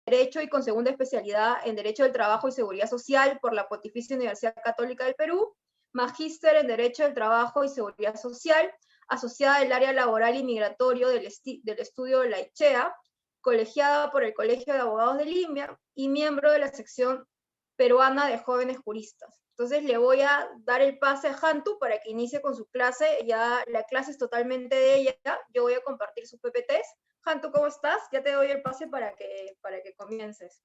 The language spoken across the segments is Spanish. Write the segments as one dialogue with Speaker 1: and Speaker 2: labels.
Speaker 1: Derecho y con segunda especialidad en Derecho del Trabajo y Seguridad Social por la Pontificia Universidad Católica del Perú, magíster en Derecho del Trabajo y Seguridad Social, asociada del área laboral y migratorio del estudio de la ICHEA, colegiada por el Colegio de Abogados de Lima y miembro de la sección peruana de jóvenes juristas. Entonces le voy a dar el pase a Hantu para que inicie con su clase. Ya la clase es totalmente de ella. Yo voy a compartir sus PPTs. Hantu, ¿cómo estás? Ya te doy el pase para que comiences.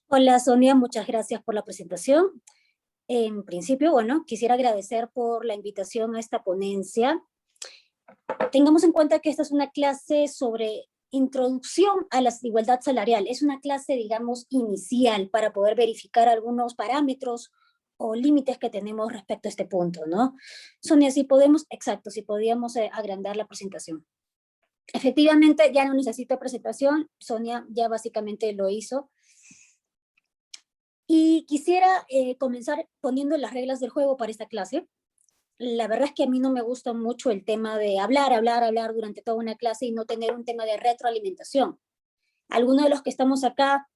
Speaker 2: Hola Sonia, muchas gracias por la presentación. En principio, bueno, quisiera agradecer por la invitación a esta ponencia. Tengamos en cuenta que esta es una clase sobre introducción a la igualdad salarial. Es una clase, digamos, inicial para poder verificar algunos parámetros o límites que tenemos respecto a este punto, ¿no? Sonia, si podemos, exacto, si podíamos agrandar la presentación. Efectivamente, ya no necesito presentación, Sonia ya básicamente lo hizo. Y quisiera comenzar poniendo las reglas del juego para esta clase. La verdad es que a mí no me gusta mucho el tema de hablar durante toda una clase y no tener un tema de retroalimentación. Algunos de los que estamos acá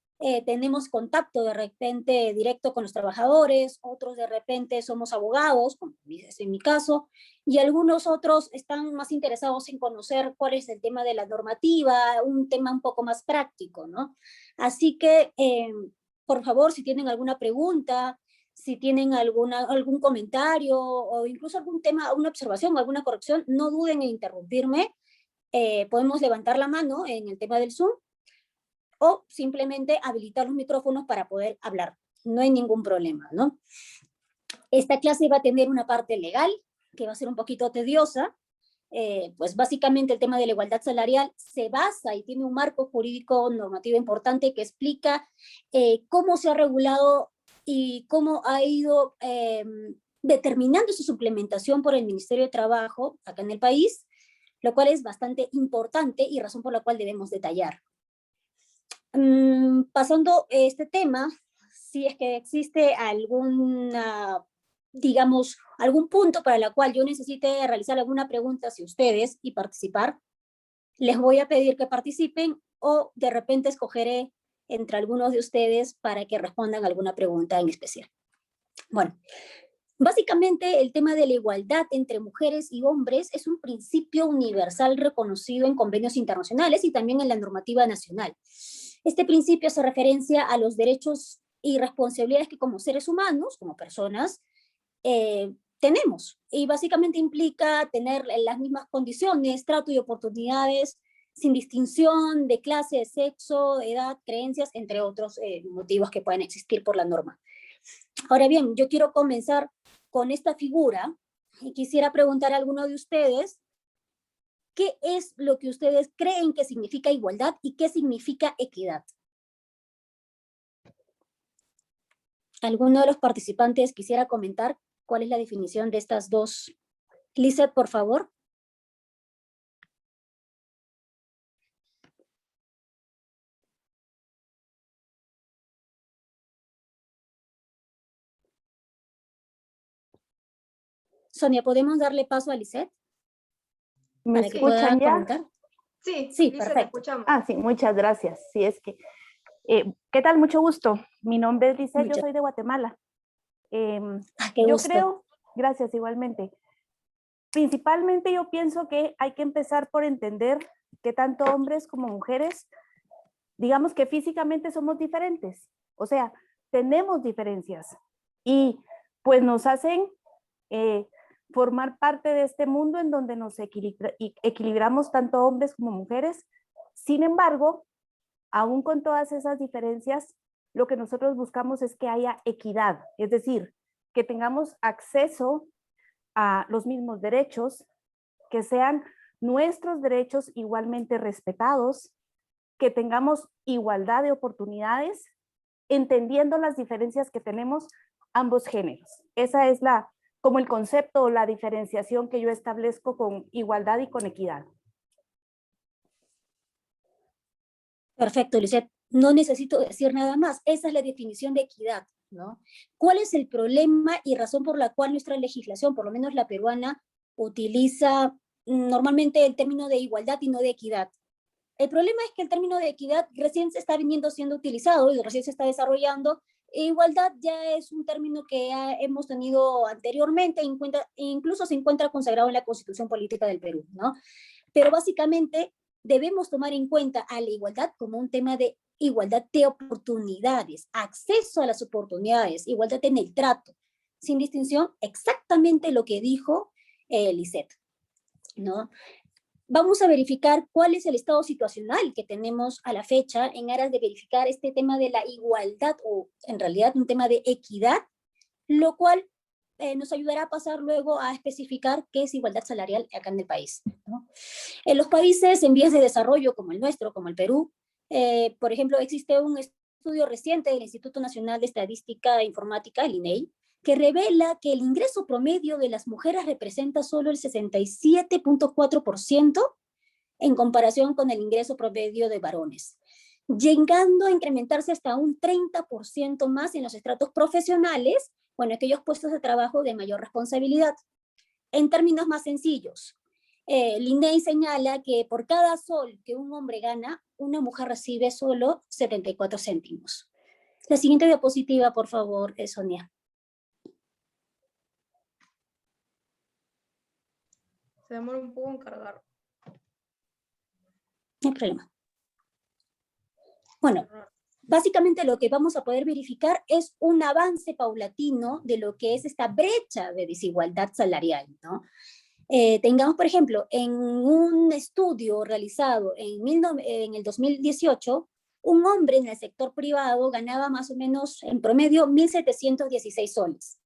Speaker 2: tenemos contacto de repente directo con los trabajadores, otros de repente somos abogados, como es en mi caso, y algunos otros están más interesados en conocer cuál es el tema de la normativa, un tema un poco más práctico, ¿no? Así que, por favor, si tienen alguna pregunta, si tienen algún comentario o incluso algún tema, una observación, alguna corrección, no duden en interrumpirme. Podemos levantar la mano en el tema del Zoom o simplemente habilitar los micrófonos para poder hablar. No hay ningún problema, ¿no? Esta clase va a tener una parte legal, que va a ser un poquito tediosa. Pues básicamente el tema de la igualdad salarial se basa y tiene un marco jurídico normativo importante que explica cómo se ha regulado y cómo ha ido determinando su suplementación por el Ministerio de Trabajo acá en el país, lo cual es bastante importante y razón por la cual debemos detallar. Pasando este tema, si es que existe alguna, digamos, algún punto para el cual yo necesite realizar alguna pregunta hacia ustedes y participar, les voy a pedir que participen o de repente escogeré entre algunos de ustedes para que respondan alguna pregunta en especial. Bueno, básicamente el tema de la igualdad entre mujeres y hombres es un principio universal reconocido en convenios internacionales y también en la normativa nacional. Este principio hace referencia a los derechos y responsabilidades que como seres humanos, como personas, tenemos. Y básicamente implica tener las mismas condiciones, trato y oportunidades sin distinción de clase, sexo, edad, creencias, entre otros motivos que pueden existir por la norma. Ahora bien, yo quiero comenzar con esta figura y quisiera preguntar a alguno de ustedes qué es lo que ustedes creen que significa igualdad y qué significa equidad. ¿Alguno de los participantes quisiera comentar cuál es la definición de estas dos? Lizeth, por favor. Sonia, ¿podemos darle paso a Lizeth?
Speaker 3: ¿Me escuchan ya?
Speaker 1: Comentar. Sí,
Speaker 2: sí,
Speaker 1: Lizeth,
Speaker 2: perfecto.
Speaker 1: Escuchamos.
Speaker 3: Ah, sí, muchas gracias. Sí, es que, ¿qué tal? Mucho gusto. Mi nombre es Lizeth, yo soy de Guatemala.
Speaker 2: Qué
Speaker 3: yo
Speaker 2: gusto.
Speaker 3: creo, gracias igualmente. Principalmente yo pienso que hay que empezar por entender que tanto hombres como mujeres, digamos que físicamente somos diferentes. O sea, tenemos diferencias y pues nos hacen formar parte de este mundo en donde nos equilibramos tanto hombres como mujeres. Sin embargo, aún con todas esas diferencias, lo que nosotros buscamos es que haya equidad, es decir, que tengamos acceso a los mismos derechos, que sean nuestros derechos igualmente respetados, que tengamos igualdad de oportunidades, entendiendo las diferencias que tenemos ambos géneros. Esa es como el concepto o la diferenciación que yo establezco con igualdad y con equidad.
Speaker 2: Perfecto, Lizeth. No necesito decir nada más. Esa es la definición de equidad, ¿no? ¿Cuál es el problema y razón por la cual nuestra legislación, por lo menos la peruana, utiliza normalmente el término de igualdad y no de equidad? El problema es que el término de equidad recién se está viniendo siendo utilizado y recién se está desarrollando. Igualdad ya es un término que hemos tenido anteriormente, incluso se encuentra consagrado en la Constitución Política del Perú, ¿no? Pero básicamente debemos tomar en cuenta a la igualdad como un tema de igualdad de oportunidades, acceso a las oportunidades, igualdad en el trato, sin distinción, exactamente lo que dijo Lisette, ¿no? Vamos a verificar cuál es el estado situacional que tenemos a la fecha en aras de verificar este tema de la igualdad o en realidad un tema de equidad, lo cual nos ayudará a pasar luego a especificar qué es igualdad salarial acá en el país, ¿no? En los países en vías de desarrollo como el nuestro, como el Perú, por ejemplo, existe un estudio reciente del Instituto Nacional de Estadística e Informática, el INEI, que revela que el ingreso promedio de las mujeres representa solo el 67.4% en comparación con el ingreso promedio de varones, llegando a incrementarse hasta un 30% más en los estratos profesionales, bueno, aquellos puestos de trabajo de mayor responsabilidad. En términos más sencillos, el INEI señala que por cada sol que un hombre gana, una mujer recibe solo 74 céntimos. La siguiente diapositiva, por favor, Sonia.
Speaker 1: Se demora un poco en cargar.
Speaker 2: No hay problema. Bueno, básicamente lo que vamos a poder verificar es un avance paulatino de lo que es esta brecha de desigualdad salarial, ¿no? Tengamos, por ejemplo, en un estudio realizado en el 2018, un hombre en el sector privado ganaba más o menos en promedio 1.716 soles.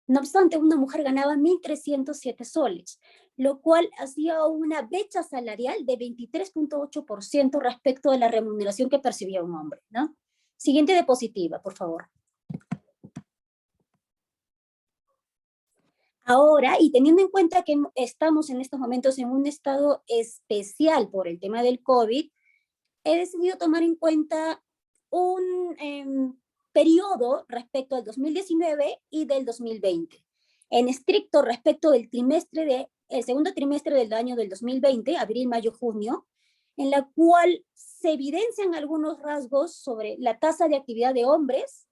Speaker 2: No obstante, una mujer ganaba 1.307 soles, lo cual hacía una brecha salarial de 23.8% respecto a la remuneración que percibía un hombre, ¿no? Siguiente diapositiva, por favor. Ahora, y teniendo en cuenta que estamos en estos momentos en un estado especial por el tema del COVID, he decidido tomar en cuenta un periodo respecto al 2019 y del 2020. En estricto respecto del el segundo trimestre del año del 2020, abril, mayo, junio, en la cual se evidencian algunos rasgos sobre la tasa de actividad de hombres,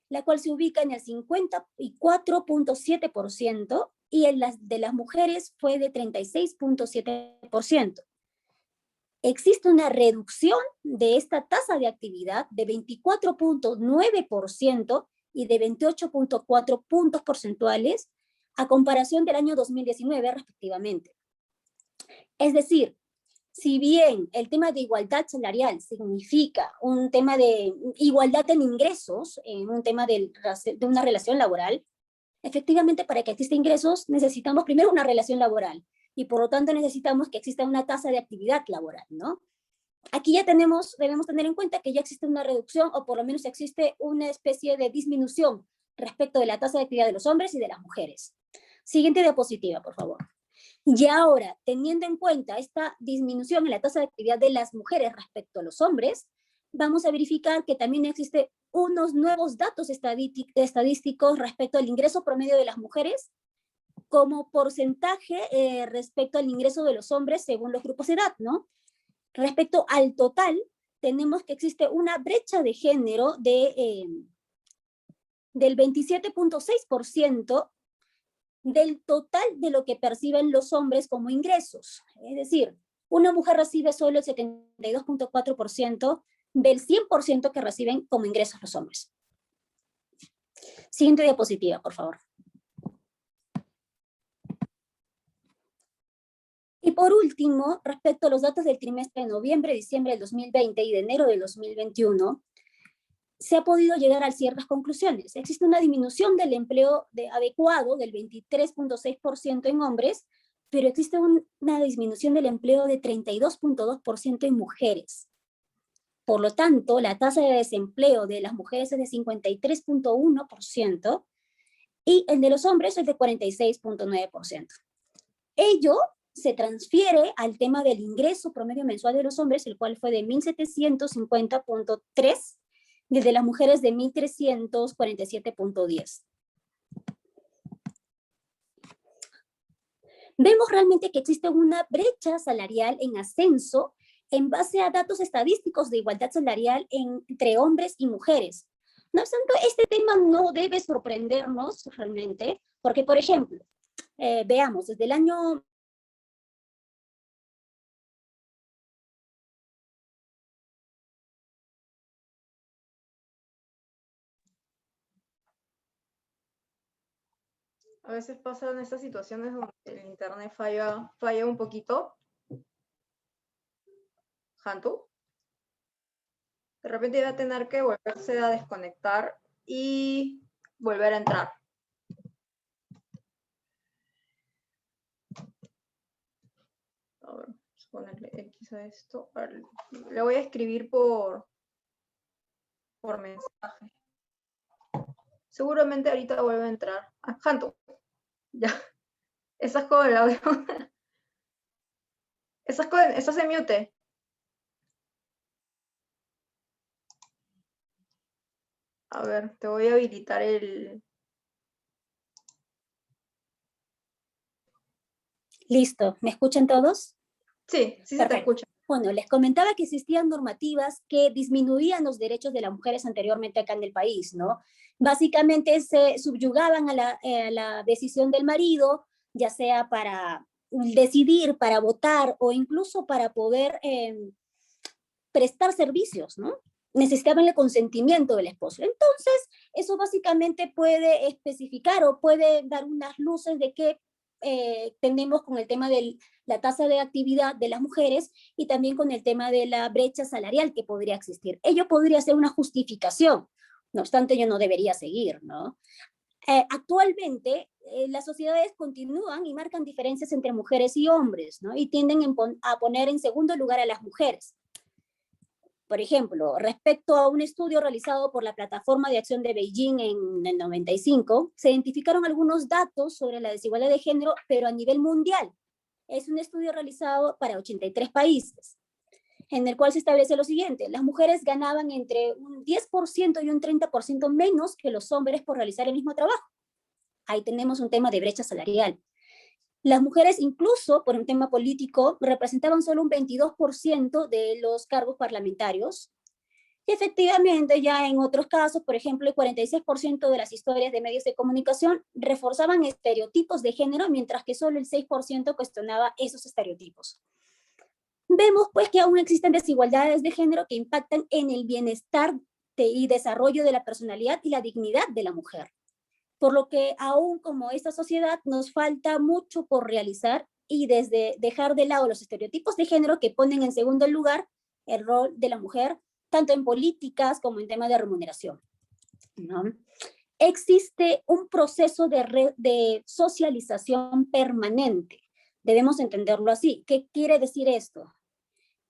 Speaker 2: la cual se ubica en el 54.7% y en las de las mujeres fue de 36.7%. Existe una reducción de esta tasa de actividad de 24.9% y de 28.4 puntos porcentuales a comparación del año 2019 respectivamente. Es decir, si bien el tema de igualdad salarial significa un tema de igualdad en ingresos, en un tema de una relación laboral, efectivamente para que exista ingresos necesitamos primero una relación laboral y por lo tanto necesitamos que exista una tasa de actividad laboral, ¿no? Aquí ya debemos tener en cuenta que ya existe una reducción o por lo menos existe una especie de disminución respecto de la tasa de actividad de los hombres y de las mujeres. Siguiente diapositiva, por favor. Y ahora, teniendo en cuenta esta disminución en la tasa de actividad de las mujeres respecto a los hombres, vamos a verificar que también existe unos nuevos datos estadísticos respecto al ingreso promedio de las mujeres como porcentaje respecto al ingreso de los hombres según los grupos de edad, ¿no? Respecto al total, tenemos que existe una brecha de género del 27.6% del total de lo que perciben los hombres como ingresos. Es decir, una mujer recibe solo el 72.4% del 100% que reciben como ingresos los hombres. Siguiente diapositiva, por favor. Y por último, respecto a los datos del trimestre de noviembre, diciembre del 2020 y de enero del 2021, se ha podido llegar a ciertas conclusiones. Existe una disminución del empleo adecuado del 23.6% en hombres, pero existe una disminución del empleo de 32.2% en mujeres. Por lo tanto, la tasa de desempleo de las mujeres es de 53.1% y el de los hombres es de 46.9%. Ello se transfiere al tema del ingreso promedio mensual de los hombres, el cual fue de 1.750.3, y el de las mujeres de 1.347.10. Vemos realmente que existe una brecha salarial en ascenso en base a datos estadísticos de igualdad salarial entre hombres y mujeres. No obstante, este tema no debe sorprendernos realmente, porque, por ejemplo, veamos, desde el año...
Speaker 1: A veces pasan estas situaciones donde el internet falla un poquito. Hantu. De repente va a tener que volverse a desconectar y volver a entrar. A ver, vamos a ponerle X a esto. A ver, le voy a escribir por mensaje. Seguramente ahorita vuelve a entrar. Ah, Hantu. Ya. Estás con el audio. Estás en mute. A ver, te voy a habilitar el...
Speaker 2: Listo, ¿me escuchan todos?
Speaker 1: Sí, sí se te escucha.
Speaker 2: Bueno, les comentaba que existían normativas que disminuían los derechos de las mujeres anteriormente acá en el país, ¿no? Básicamente se subyugaban a la decisión del marido, ya sea para decidir, para votar o incluso para poder prestar servicios, ¿no? Necesitaban el consentimiento del esposo. Entonces, eso básicamente puede especificar o puede dar unas luces de qué tenemos con el tema de la tasa de actividad de las mujeres y también con el tema de la brecha salarial que podría existir. Ello podría ser una justificación, no obstante, yo no debería seguir, ¿no? Actualmente, las sociedades continúan y marcan diferencias entre mujeres y hombres, ¿no? Y tienden a poner en segundo lugar a las mujeres. Por ejemplo, respecto a un estudio realizado por la Plataforma de Acción de Beijing en el 95, se identificaron algunos datos sobre la desigualdad de género, pero a nivel mundial. Es un estudio realizado para 83 países, en el cual se establece lo siguiente: las mujeres ganaban entre un 10% y un 30% menos que los hombres por realizar el mismo trabajo. Ahí tenemos un tema de brecha salarial. Las mujeres, incluso por un tema político, representaban solo un 22% de los cargos parlamentarios. Y efectivamente, ya en otros casos, por ejemplo, el 46% de las historias de medios de comunicación reforzaban estereotipos de género, mientras que solo el 6% cuestionaba esos estereotipos. Vemos pues que aún existen desigualdades de género que impactan en el bienestar y desarrollo de la personalidad y la dignidad de la mujer. Por lo que aún como esta sociedad nos falta mucho por realizar y desde dejar de lado los estereotipos de género que ponen en segundo lugar el rol de la mujer, tanto en políticas como en temas de remuneración, ¿no? Existe un proceso de socialización permanente. Debemos entenderlo así. ¿Qué quiere decir esto?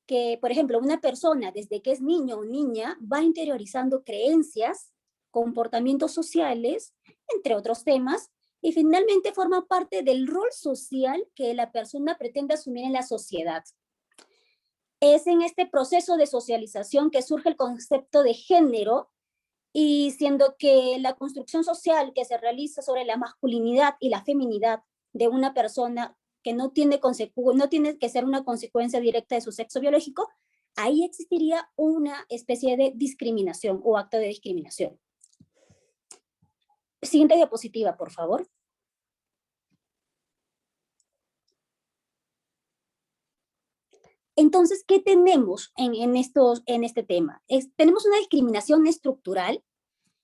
Speaker 2: Que, por ejemplo, una persona desde que es niño o niña va interiorizando creencias, comportamientos sociales, entre otros temas, y finalmente forma parte del rol social que la persona pretende asumir en la sociedad. Es en este proceso de socialización que surge el concepto de género, y siendo que la construcción social que se realiza sobre la masculinidad y la feminidad de una persona que no tiene que ser una consecuencia directa de su sexo biológico, ahí existiría una especie de discriminación o acto de discriminación. Siguiente diapositiva, por favor. Entonces, ¿qué tenemos en este tema? Tenemos una discriminación estructural,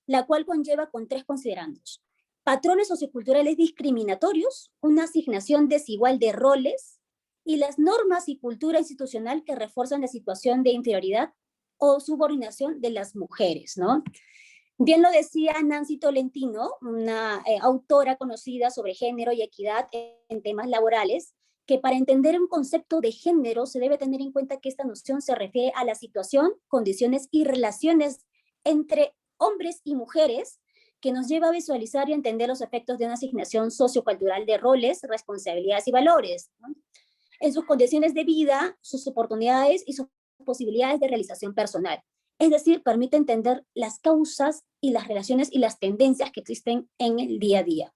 Speaker 2: la cual conlleva con tres considerandos: patrones socioculturales discriminatorios, una asignación desigual de roles y las normas y cultura institucional que refuerzan la situación de inferioridad o subordinación de las mujeres, ¿no? Bien lo decía Nancy Tolentino, una autora conocida sobre género y equidad en temas laborales, que para entender un concepto de género se debe tener en cuenta que esta noción se refiere a la situación, condiciones y relaciones entre hombres y mujeres, que nos lleva a visualizar y entender los efectos de una asignación sociocultural de roles, responsabilidades y valores, ¿no? En sus condiciones de vida, sus oportunidades y sus posibilidades de realización personal. Es decir, permite entender las causas y las relaciones y las tendencias que existen en el día a día.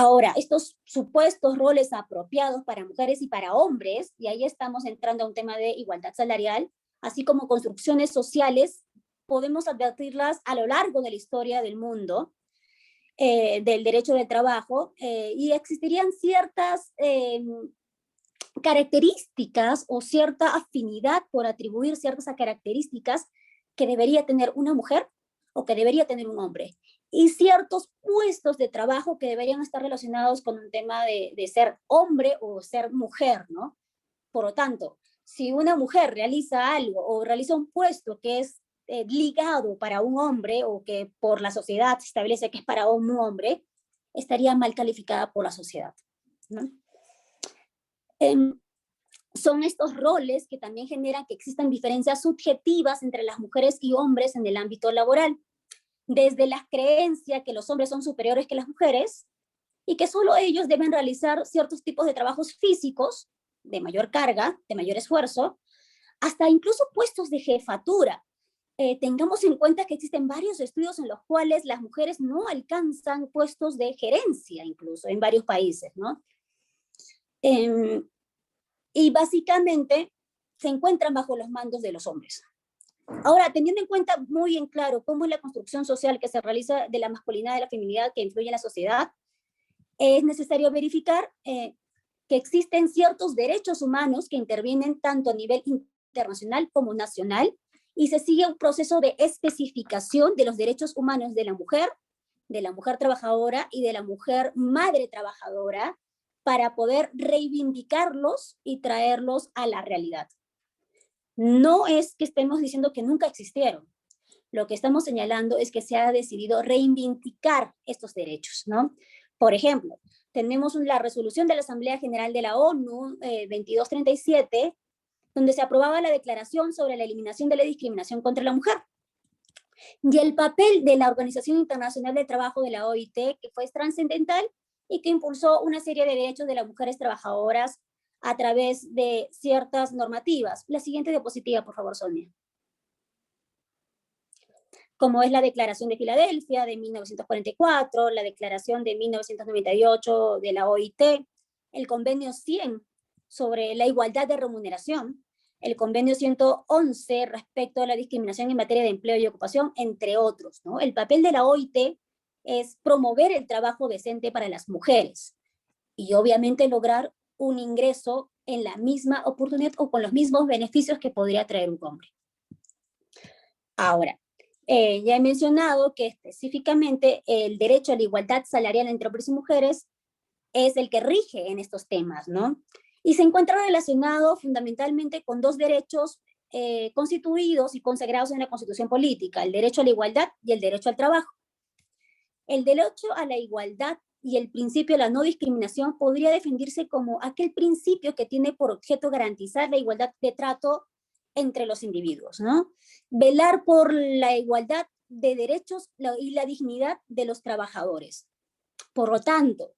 Speaker 2: Ahora, estos supuestos roles apropiados para mujeres y para hombres, y ahí estamos entrando a un tema de igualdad salarial, así como construcciones sociales, podemos advertirlas a lo largo de la historia del mundo, del derecho del trabajo, y existirían ciertas características o cierta afinidad por atribuir ciertas características que debería tener una mujer o que debería tener un hombre, y ciertos puestos de trabajo que deberían estar relacionados con un tema de ser hombre o ser mujer, ¿no? Por lo tanto, si una mujer realiza algo o realiza un puesto que es ligado para un hombre o que por la sociedad se establece que es para un hombre, estaría mal calificada por la sociedad, ¿no? Son estos roles que también generan que existan diferencias subjetivas entre las mujeres y hombres en el ámbito laboral, desde la creencia que los hombres son superiores que las mujeres y que solo ellos deben realizar ciertos tipos de trabajos físicos de mayor carga, de mayor esfuerzo, hasta incluso puestos de jefatura. Tengamos en cuenta que existen varios estudios en los cuales las mujeres no alcanzan puestos de gerencia, incluso en varios países, ¿no? Y básicamente se encuentran bajo los mandos de los hombres. Ahora, teniendo en cuenta muy en claro cómo es la construcción social que se realiza de la masculinidad y de la feminidad que influye en la sociedad, es necesario verificar que existen ciertos derechos humanos que intervienen tanto a nivel internacional como nacional, y se sigue un proceso de especificación de los derechos humanos de la mujer trabajadora y de la mujer madre trabajadora, para poder reivindicarlos y traerlos a la realidad. No es que estemos diciendo que nunca existieron. Lo que estamos señalando es que se ha decidido reivindicar estos derechos, ¿no? Por ejemplo, tenemos la resolución de la Asamblea General de la ONU 2237, donde se aprobaba la Declaración sobre la Eliminación de la Discriminación contra la Mujer. Y el papel de la Organización Internacional del Trabajo de la OIT, que fue trascendental y que impulsó una serie de derechos de las mujeres trabajadoras a través de ciertas normativas. La siguiente diapositiva, por favor, Sonia. Como es la Declaración de Filadelfia de 1944, la Declaración de 1998 de la OIT, el Convenio 100 sobre la igualdad de remuneración, el Convenio 111 respecto a la discriminación en materia de empleo y ocupación, entre otros, ¿no? El papel de la OIT es promover el trabajo decente para las mujeres y obviamente lograr un ingreso en la misma oportunidad o con los mismos beneficios que podría traer un hombre. Ahora, ya he mencionado que específicamente el derecho a la igualdad salarial entre hombres y mujeres es el que rige en estos temas, ¿no? Y se encuentra relacionado fundamentalmente con dos derechos constituidos y consagrados en la Constitución Política: el derecho a la igualdad y el derecho al trabajo. El derecho a la igualdad y el principio de la no discriminación podría definirse como aquel principio que tiene por objeto garantizar la igualdad de trato entre los individuos, ¿no? Velar por la igualdad de derechos y la dignidad de los trabajadores. Por lo tanto,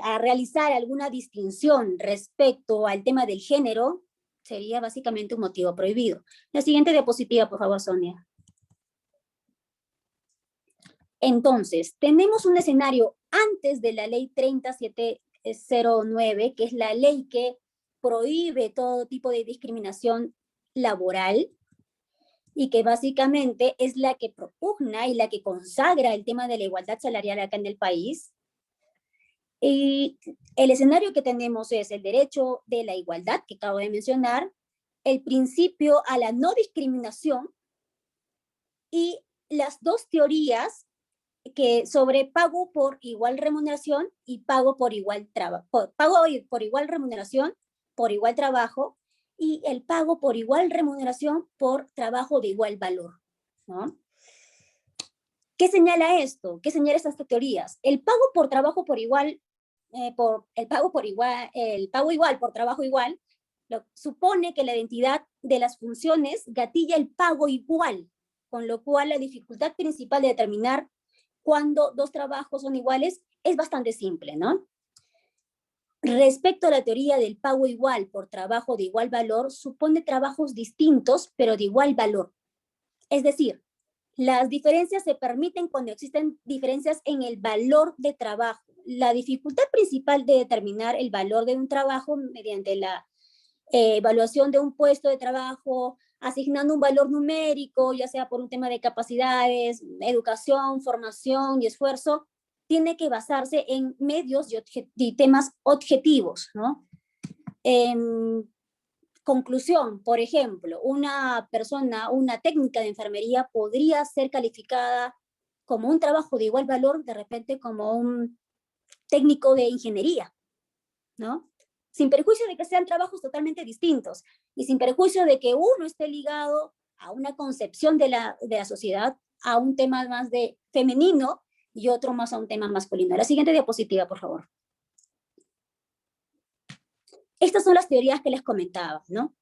Speaker 2: a realizar alguna distinción respecto al tema del género sería básicamente un motivo prohibido. La siguiente diapositiva, por favor, Sonia. Entonces, tenemos un escenario antes de la ley 3709, que es la ley que prohíbe todo tipo de discriminación laboral y que básicamente es la que propugna y la que consagra el tema de la igualdad salarial acá en el país. Y el escenario que tenemos es el derecho de la igualdad, que acabo de mencionar, el principio a la no discriminación y las dos teorías que sobre pago por igual remuneración y pago por igual trabajo, pago por igual remuneración por igual trabajo, y el pago por igual remuneración por trabajo de igual valor, ¿no? ¿Qué señala esto? ¿Qué señala estas teorías? El pago por trabajo por igual, el pago igual por trabajo igual, supone que la identidad de las funciones gatilla el pago igual, con lo cual la dificultad principal de determinar cuando dos trabajos son iguales es bastante simple, ¿no? Respecto a la teoría del pago igual por trabajo de igual valor, supone trabajos distintos pero de igual valor. Es decir, las diferencias se permiten cuando existen diferencias en el valor de trabajo. la dificultad principal de determinar el valor de un trabajo mediante la evaluación de un puesto de trabajo, asignando un valor numérico, ya sea por un tema de capacidades, educación, formación y esfuerzo, tiene que basarse en medios y temas objetivos, ¿no? Conclusión, por ejemplo, una persona, una técnica de enfermería podría ser calificada como un trabajo de igual valor, de repente como un técnico de ingeniería, ¿no? Sin perjuicio de que sean trabajos totalmente distintos y sin perjuicio de que uno esté ligado a una concepción de la sociedad, a un tema más de femenino y otro más a un tema masculino. La siguiente diapositiva, por favor. Estas son las teorías que les comentaba, ¿no?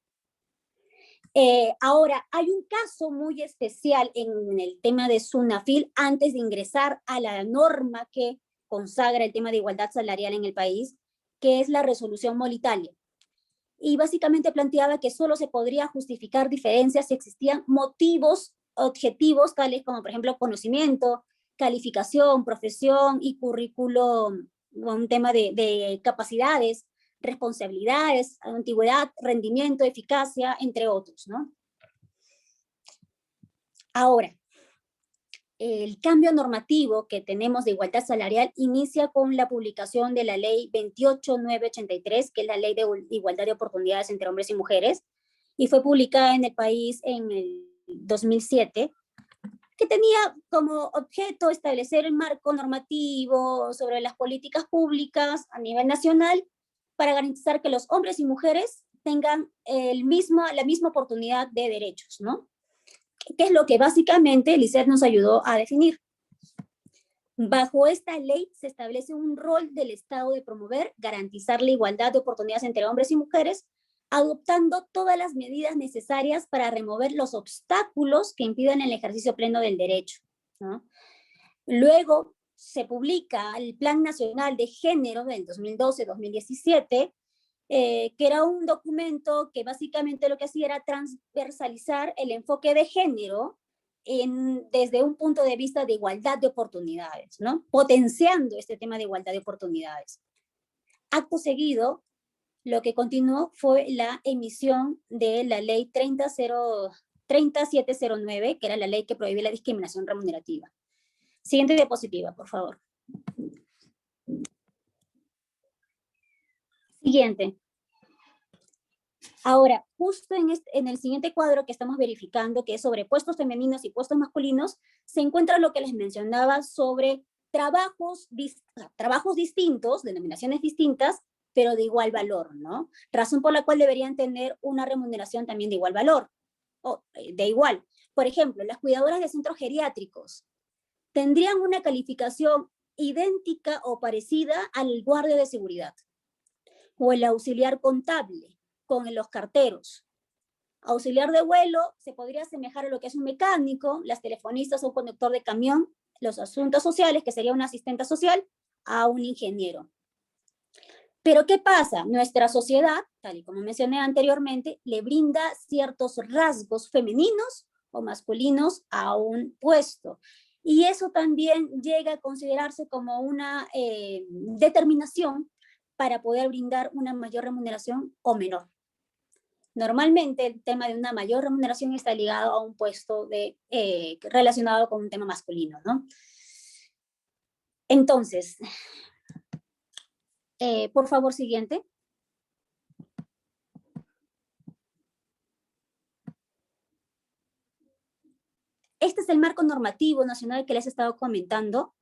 Speaker 2: Ahora, hay un caso muy especial en el tema de SUNAFIL antes de ingresar a la norma que consagra el tema de igualdad salarial en el país, que es la resolución Molitalia. Y básicamente planteaba que solo se podría justificar diferencias si existían motivos objetivos, tales como, por ejemplo, conocimiento, calificación, profesión y currículo, un tema de capacidades, responsabilidades, antigüedad, rendimiento, eficacia, entre otros, ¿no? Ahora, el cambio normativo que tenemos de igualdad salarial inicia con la publicación de la ley 28983, que es la ley de igualdad de oportunidades entre hombres y mujeres, y fue publicada en el país en el 2007, que tenía como objeto establecer el marco normativo sobre las políticas públicas a nivel nacional para garantizar que los hombres y mujeres tengan la misma oportunidad de derechos, ¿no? Que es lo que básicamente el ISET nos ayudó a definir. Bajo esta ley se establece un rol del Estado de promover, garantizar la igualdad de oportunidades entre hombres y mujeres, adoptando todas las medidas necesarias para remover los obstáculos que impidan el ejercicio pleno del derecho, ¿no? Luego se publica el Plan Nacional de Género del 2012-2017, que era un documento que básicamente lo que hacía era transversalizar el enfoque de género desde un punto de vista de igualdad de oportunidades, ¿no? Potenciando este tema de igualdad de oportunidades. Acto seguido, lo que continuó fue la emisión de la ley 30709, que era la ley que prohíbe la discriminación remunerativa. Siguiente diapositiva, por favor. Siguiente. Ahora, justo en el siguiente cuadro que estamos verificando, que es sobre puestos femeninos y puestos masculinos, se encuentra lo que les mencionaba sobre trabajos distintos, denominaciones distintas, pero de igual valor, ¿no? Razón por la cual deberían tener una remuneración también de igual valor, o de igual. Por ejemplo, las cuidadoras de centros geriátricos tendrían una calificación idéntica o parecida al guardia de seguridad, o el auxiliar contable, con los carteros. Auxiliar de vuelo se podría asemejar a lo que es un mecánico, las telefonistas o un conductor de camión, los asuntos sociales, que sería un asistente social, a un ingeniero. Pero ¿qué pasa? Nuestra sociedad, tal y como mencioné anteriormente, le brinda ciertos rasgos femeninos o masculinos a un puesto. Y eso también llega a considerarse como una determinación para poder brindar una mayor remuneración o menor. Normalmente el tema de una mayor remuneración está ligado a un puesto relacionado con un tema masculino, ¿no? Entonces, por favor, siguiente. Este es el marco normativo nacional que les he estado comentando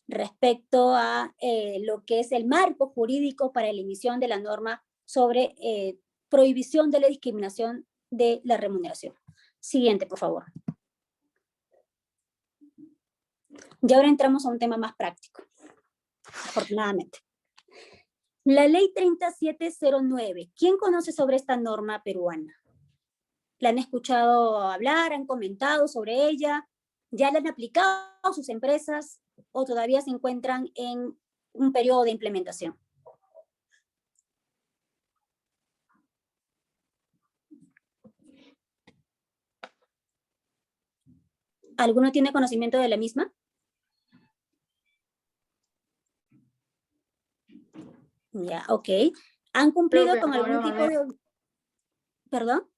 Speaker 2: respecto a lo que es el marco jurídico para la emisión de la norma sobre prohibición de la discriminación de la remuneración. Siguiente, por favor. Y ahora entramos a un tema más práctico, afortunadamente. La ley 3709. ¿Quién conoce sobre esta norma peruana? ¿La han escuchado hablar? ¿Han comentado sobre ella? ¿Ya la han aplicado sus empresas o todavía se encuentran en un periodo de implementación? ¿Alguno tiene conocimiento de la misma? Ya, ok. ¿Han
Speaker 1: Creo
Speaker 2: cumplido
Speaker 1: que
Speaker 2: con
Speaker 1: no
Speaker 2: algún
Speaker 1: lo
Speaker 2: tipo
Speaker 1: manejo.
Speaker 2: de... ¿Perdón?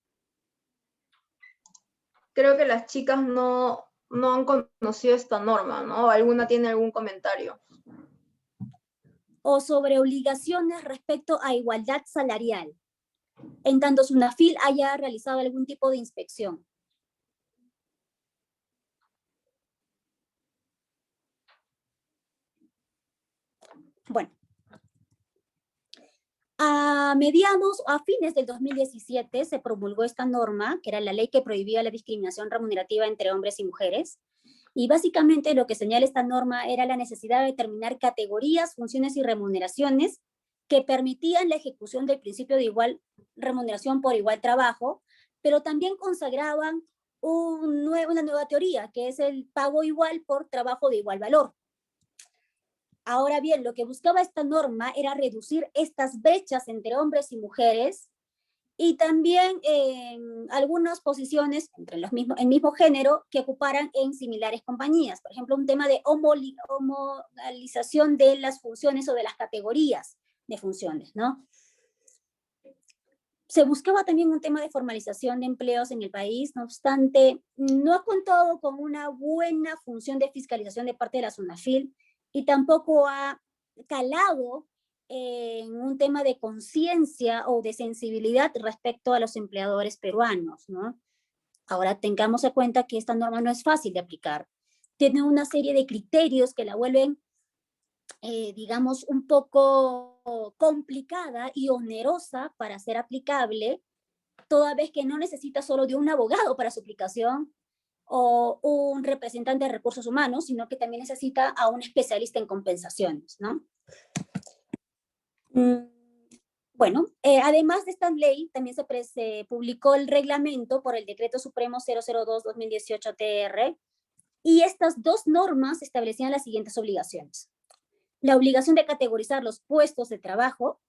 Speaker 1: Creo que las chicas no han conocido esta norma, ¿no? ¿Alguna tiene algún comentario?
Speaker 2: O sobre obligaciones respecto a igualdad salarial, en tanto SUNAFIL haya realizado algún tipo de inspección. Bueno, a fines del 2017 se promulgó esta norma, que era la ley que prohibía la discriminación remunerativa entre hombres y mujeres, y básicamente lo que señala esta norma era la necesidad de determinar categorías, funciones y remuneraciones que permitían la ejecución del principio de igual remuneración por igual trabajo, pero también consagraban una nueva teoría, que es el pago igual por trabajo de igual valor. Ahora bien, lo que buscaba esta norma era reducir estas brechas entre hombres y mujeres y también algunas posiciones entre el mismo género que ocuparan en similares compañías. Por ejemplo, un tema de homologización de las funciones o de las categorías de funciones, ¿no? Se buscaba también un tema de formalización de empleos en el país, no obstante, no ha contado con una buena función de fiscalización de parte de la SUNAFIL y tampoco ha calado en un tema de conciencia o de sensibilidad respecto a los empleadores peruanos, ¿no? Ahora tengamos en cuenta que esta norma no es fácil de aplicar. Tiene una serie de criterios que la vuelven, digamos, un poco complicada y onerosa para ser aplicable, toda vez que no necesita solo de un abogado para su aplicación o un representante de recursos humanos, sino que también necesita a un especialista en compensaciones, ¿no? Bueno, además de esta ley, también se publicó el reglamento por el Decreto Supremo 002-2018-TR, y estas dos normas establecían las siguientes obligaciones. La obligación de categorizar los puestos de trabajo,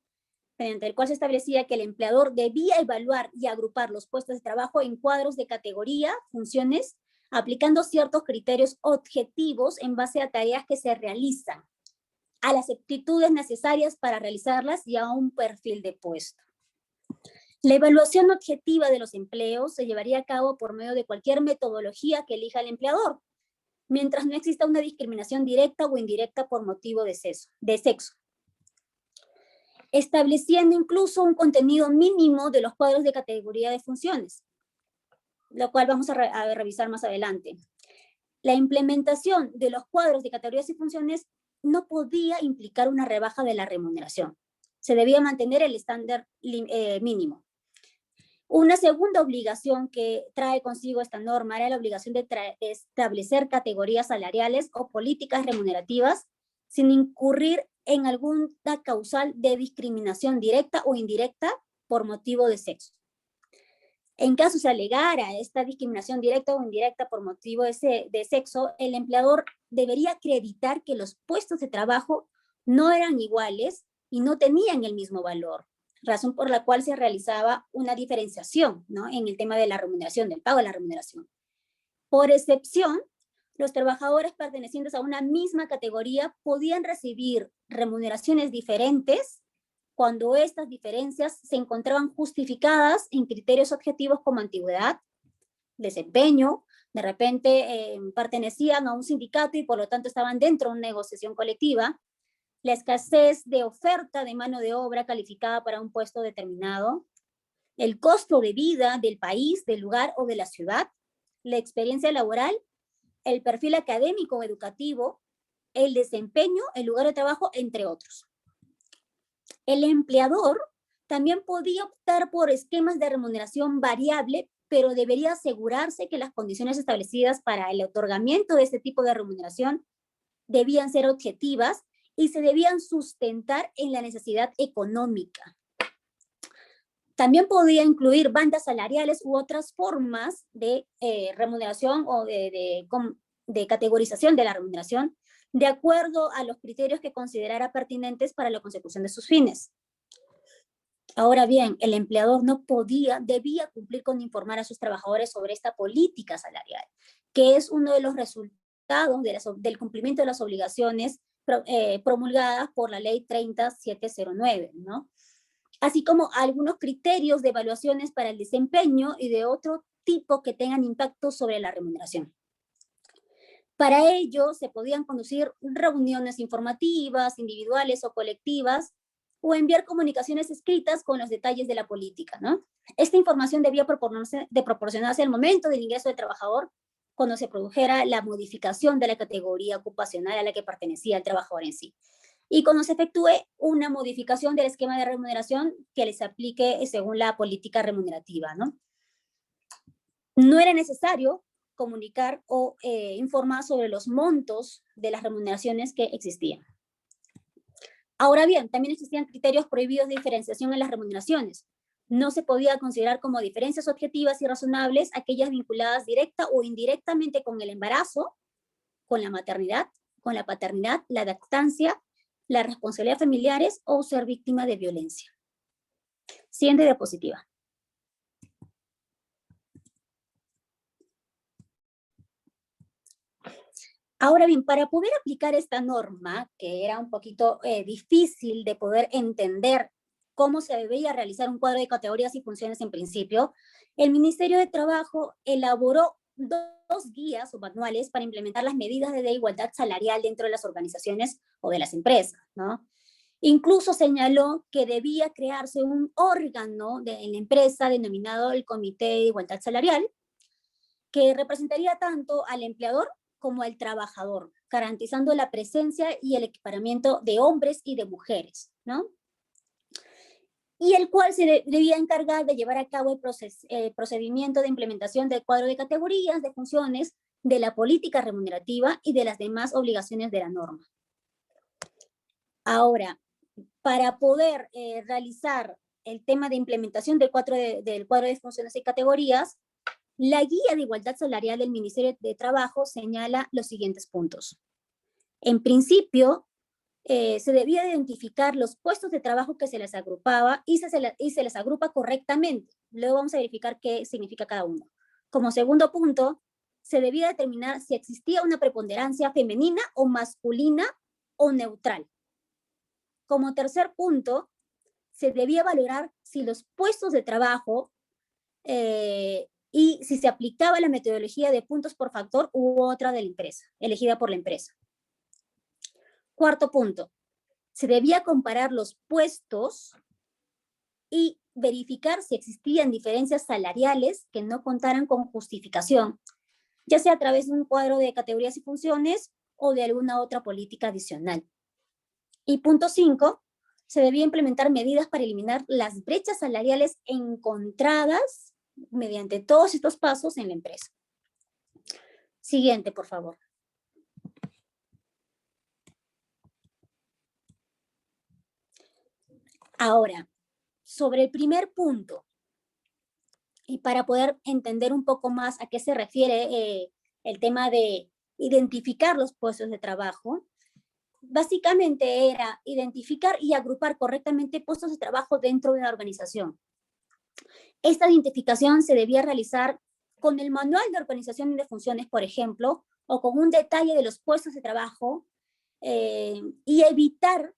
Speaker 2: mediante el cual se establecía que el empleador debía evaluar y agrupar los puestos de trabajo en cuadros de categoría, funciones, aplicando ciertos criterios objetivos en base a tareas que se realizan, a las aptitudes necesarias para realizarlas y a un perfil de puesto. La evaluación objetiva de los empleos se llevaría a cabo por medio de cualquier metodología que elija el empleador, mientras no exista una discriminación directa o indirecta por motivo de sexo. Estableciendo incluso un contenido mínimo de los cuadros de categoría de funciones, lo cual vamos a revisar más adelante. La implementación de los cuadros de categorías y funciones no podía implicar una rebaja de la remuneración. Se debía mantener el estándar mínimo. Una segunda obligación que trae consigo esta norma era la obligación de establecer categorías salariales o políticas remunerativas sin incurrir en alguna causal de discriminación directa o indirecta por motivo de sexo. En caso se alegara esta discriminación directa o indirecta por motivo de sexo, el empleador debería acreditar que los puestos de trabajo no eran iguales y no tenían el mismo valor, razón por la cual se realizaba una diferenciación, ¿no?, en el tema de la remuneración, del pago de la remuneración. Por excepción, los trabajadores pertenecientes a una misma categoría podían recibir remuneraciones diferentes cuando estas diferencias se encontraban justificadas en criterios objetivos como antigüedad, desempeño, de repente pertenecían a un sindicato y por lo tanto estaban dentro de una negociación colectiva, la escasez de oferta de mano de obra calificada para un puesto determinado, el costo de vida del país, del lugar o de la ciudad, la experiencia laboral, el perfil académico o educativo, el desempeño, el lugar de trabajo, entre otros. El empleador también podía optar por esquemas de remuneración variable, pero debería asegurarse que las condiciones establecidas para el otorgamiento de este tipo de remuneración debían ser objetivas y se debían sustentar en la necesidad económica. También podía incluir bandas salariales u otras formas de remuneración o de categorización de la remuneración de acuerdo a los criterios que considerara pertinentes para la consecución de sus fines. Ahora bien, el empleador debía cumplir con informar a sus trabajadores sobre esta política salarial, que es uno de los resultados del cumplimiento de las obligaciones promulgadas por la ley 30709, ¿no? Así como algunos criterios de evaluaciones para el desempeño y de otro tipo que tengan impacto sobre la remuneración. Para ello, se podían conducir reuniones informativas, individuales o colectivas, o enviar comunicaciones escritas con los detalles de la política, ¿no? Esta información debía proporcionarse al momento del ingreso del trabajador, cuando se produjera la modificación de la categoría ocupacional a la que pertenecía el trabajador en sí. Y cuando se efectúe una modificación del esquema de remuneración que les aplique según la política remunerativa, ¿no? No era necesario comunicar o informar sobre los montos de las remuneraciones que existían. Ahora bien, también existían criterios prohibidos de diferenciación en las remuneraciones. No se podía considerar como diferencias objetivas y razonables aquellas vinculadas directa o indirectamente con el embarazo, con la maternidad, con la paternidad, la lactancia, la responsabilidad familiares o ser víctima de violencia. Siguiente diapositiva. Ahora bien, para poder aplicar esta norma, que era un poquito difícil de poder entender cómo se debía realizar un cuadro de categorías y funciones en principio, el Ministerio de Trabajo elaboró dos guías o manuales para implementar las medidas de igualdad salarial dentro de las organizaciones o de las empresas, ¿no? Incluso señaló que debía crearse un órgano en la empresa denominado el Comité de Igualdad Salarial, que representaría tanto al empleador como al trabajador, garantizando la presencia y el equiparamiento de hombres y de mujeres, ¿no? Y el cual se debía encargar de llevar a cabo el procedimiento de implementación del cuadro de categorías, de funciones, de la política remunerativa y de las demás obligaciones de la norma. Ahora, para poder realizar el tema de implementación del cuadro de funciones y categorías, la guía de igualdad salarial del Ministerio de Trabajo señala los siguientes puntos. En principio, se debía identificar los puestos de trabajo que se les agrupaba y se les agrupa correctamente. Luego vamos a verificar qué significa cada uno. Como segundo punto, se debía determinar si existía una preponderancia femenina o masculina o neutral. Como tercer punto, se debía valorar si los puestos de trabajo y si se aplicaba la metodología de puntos por factor u otra de la empresa, elegida por la empresa. Cuarto punto, se debía comparar los puestos y verificar si existían diferencias salariales que no contaran con justificación, ya sea a través de un cuadro de categorías y funciones o de alguna otra política adicional. Y punto 5, se debía implementar medidas para eliminar las brechas salariales encontradas mediante todos estos pasos en la empresa. Siguiente, por favor. Ahora, sobre el primer punto, y para poder entender un poco más a qué se refiere el tema de identificar los puestos de trabajo, básicamente era identificar y agrupar correctamente puestos de trabajo dentro de la organización. Esta identificación se debía realizar con el manual de organización y de funciones, por ejemplo, o con un detalle de los puestos de trabajo y evitar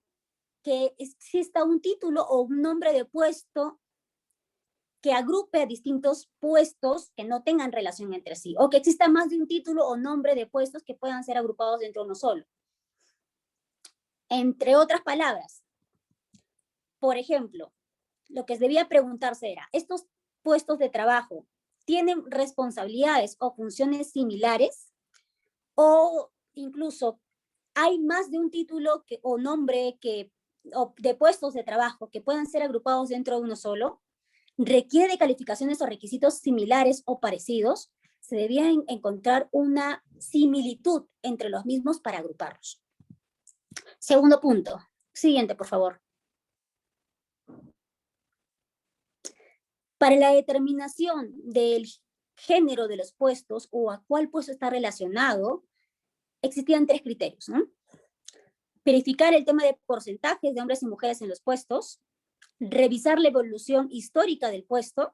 Speaker 2: que exista un título o un nombre de puesto que agrupe a distintos puestos que no tengan relación entre sí, o que exista más de un título o nombre de puestos que puedan ser agrupados dentro de uno solo. Entre otras palabras, por ejemplo, lo que debía preguntarse era, ¿estos puestos de trabajo tienen responsabilidades o funciones similares? O incluso, ¿hay más de un título o nombre o de puestos de trabajo que puedan ser agrupados dentro de uno solo? ¿Requiere de calificaciones o requisitos similares o parecidos? Se debía encontrar una similitud entre los mismos para agruparlos. Segundo punto. Siguiente, por favor. Para la determinación del género de los puestos o a cuál puesto está relacionado, existían 3 criterios, ¿no? Verificar el tema de porcentajes de hombres y mujeres en los puestos, revisar la evolución histórica del puesto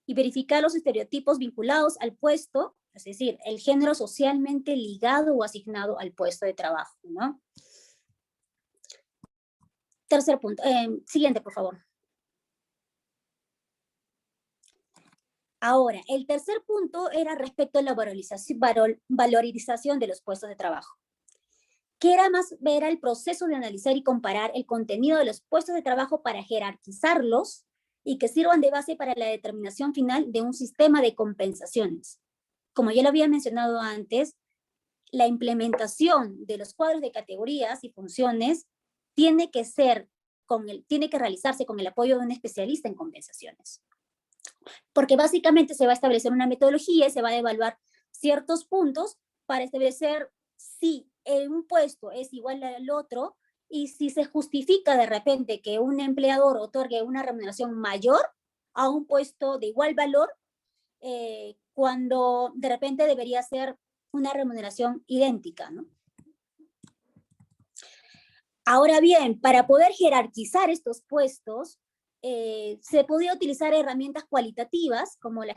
Speaker 2: y verificar los estereotipos vinculados al puesto, es decir, el género socialmente ligado o asignado al puesto de trabajo, ¿no? Tercer punto. Siguiente, por favor. Ahora, el tercer punto era respecto a la valorización de los puestos de trabajo. Que era el proceso de analizar y comparar el contenido de los puestos de trabajo para jerarquizarlos y que sirvan de base para la determinación final de un sistema de compensaciones. Como ya lo había mencionado antes, la implementación de los cuadros de categorías y funciones tiene que realizarse con el apoyo de un especialista en compensaciones. Porque básicamente se va a establecer una metodología y se va a evaluar ciertos puntos para establecer si un puesto es igual al otro y si se justifica de repente que un empleador otorgue una remuneración mayor a un puesto de igual valor, cuando de repente debería ser una remuneración idéntica, ¿no? Ahora bien, para poder jerarquizar estos puestos, se podía utilizar herramientas cualitativas como la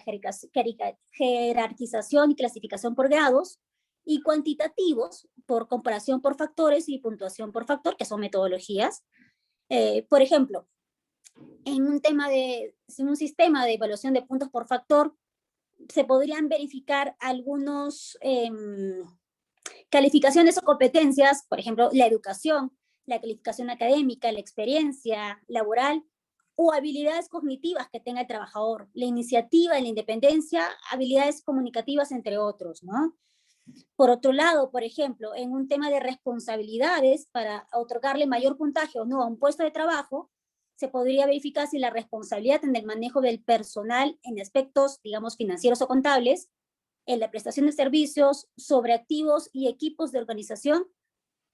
Speaker 2: jerarquización y clasificación por grados, y cuantitativos por comparación por factores y puntuación por factor, que son metodologías. Por ejemplo, en un sistema de evaluación de puntos por factor, se podrían verificar algunos calificaciones o competencias, por ejemplo, la educación, la calificación académica, la experiencia laboral o habilidades cognitivas que tenga el trabajador, la iniciativa, la independencia, habilidades comunicativas, entre otros, ¿no? Por otro lado, por ejemplo, en un tema de responsabilidades, para otorgarle mayor puntaje o no a un puesto de trabajo, se podría verificar si la responsabilidad en el manejo del personal en aspectos, digamos, financieros o contables, en la prestación de servicios sobre activos y equipos de organización,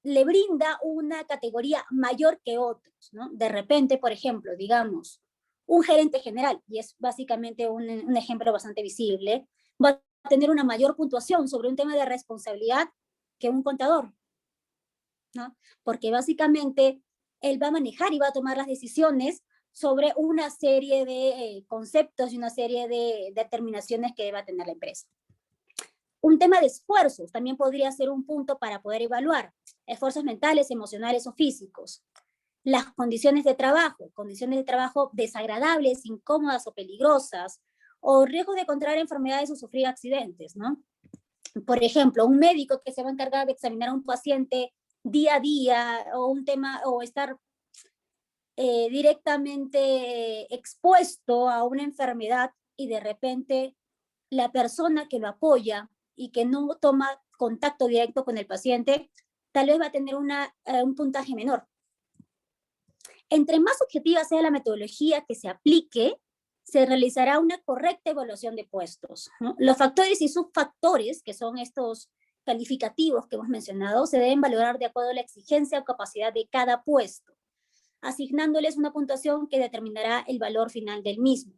Speaker 2: le brinda una categoría mayor que otros, ¿no? De repente, por ejemplo, digamos, un gerente general, y es básicamente un ejemplo bastante visible, va a tener una mayor puntuación sobre un tema de responsabilidad que un contador, ¿no? Porque básicamente él va a manejar y va a tomar las decisiones sobre una serie de conceptos y una serie de determinaciones que va a tener la empresa. Un tema de esfuerzos también podría ser un punto para poder evaluar esfuerzos mentales, emocionales o físicos. Las condiciones de trabajo desagradables, incómodas o peligrosas, o riesgo de contraer enfermedades o sufrir accidentes, ¿no? Por ejemplo, un médico que se va a encargar de examinar a un paciente día a día, o estar directamente expuesto a una enfermedad y de repente la persona que lo apoya y que no toma contacto directo con el paciente, tal vez va a tener un puntaje menor. Entre más objetiva sea la metodología que se aplique, se realizará una correcta evaluación de puestos, ¿no? Los factores y subfactores, que son estos calificativos que hemos mencionado, se deben valorar de acuerdo a la exigencia o capacidad de cada puesto, asignándoles una puntuación que determinará el valor final del mismo.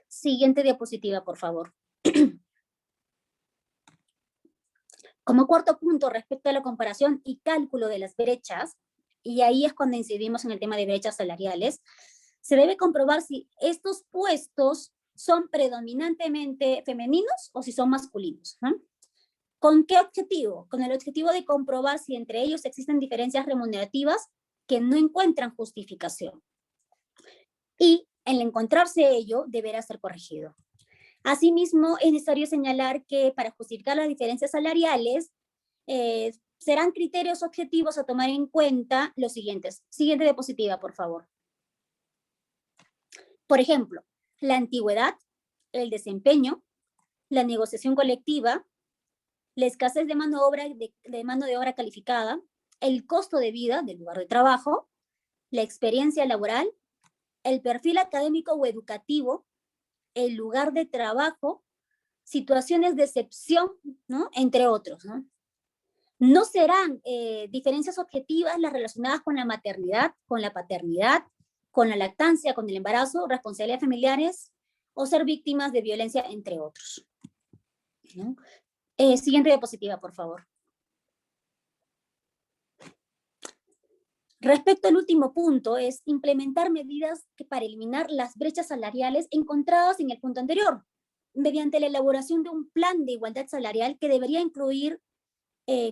Speaker 2: Siguiente diapositiva, por favor. Como cuarto punto, respecto a la comparación y cálculo de las brechas, y ahí es cuando incidimos en el tema de brechas salariales, se debe comprobar si estos puestos son predominantemente femeninos o si son masculinos, ¿no? ¿Con qué objetivo? Con el objetivo de comprobar si entre ellos existen diferencias remunerativas que no encuentran justificación. Y el encontrarse ello deberá ser corregido. Asimismo, es necesario señalar que para justificar las diferencias salariales, serán criterios objetivos a tomar en cuenta los siguientes. Siguiente diapositiva, por favor. Por ejemplo, la antigüedad, el desempeño, la negociación colectiva, la escasez de mano de obra calificada, el costo de vida del lugar de trabajo, la experiencia laboral, el perfil académico o educativo, el lugar de trabajo, situaciones de excepción, ¿no? Entre otros, ¿no? No serán diferencias objetivas las relacionadas con la maternidad, con la paternidad, con la lactancia, con el embarazo, responsabilidades familiares o ser víctimas de violencia, entre otros, ¿no? Siguiente diapositiva, por favor. Respecto al último punto, es implementar medidas para eliminar las brechas salariales encontradas en el punto anterior, mediante la elaboración de un plan de igualdad salarial que debería incluir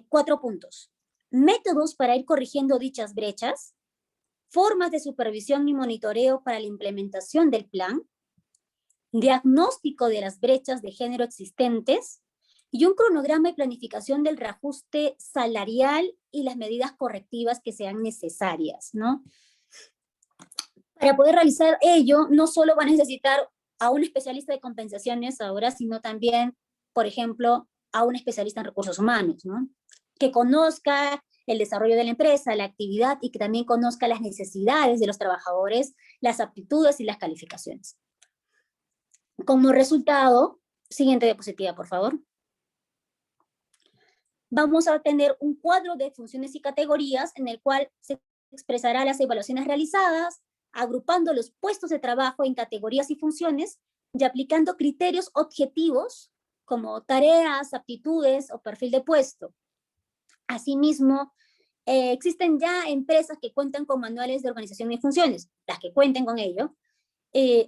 Speaker 2: 4 puntos. Métodos para ir corrigiendo dichas brechas, formas de supervisión y monitoreo para la implementación del plan, diagnóstico de las brechas de género existentes y un cronograma y planificación del reajuste salarial y las medidas correctivas que sean necesarias, ¿no? Para poder realizar ello, no solo van a necesitar a un especialista de compensaciones ahora, sino también, por ejemplo, a un especialista en recursos humanos, ¿no? Que conozca el desarrollo de la empresa, la actividad y que también conozca las necesidades de los trabajadores, las aptitudes y las calificaciones. Como resultado, siguiente diapositiva, por favor. Vamos a tener un cuadro de funciones y categorías en el cual se expresará las evaluaciones realizadas, agrupando los puestos de trabajo en categorías y funciones y aplicando criterios objetivos como tareas, aptitudes o perfil de puesto. Asimismo, existen ya empresas que cuentan con manuales de organización y funciones, las que cuenten con ello,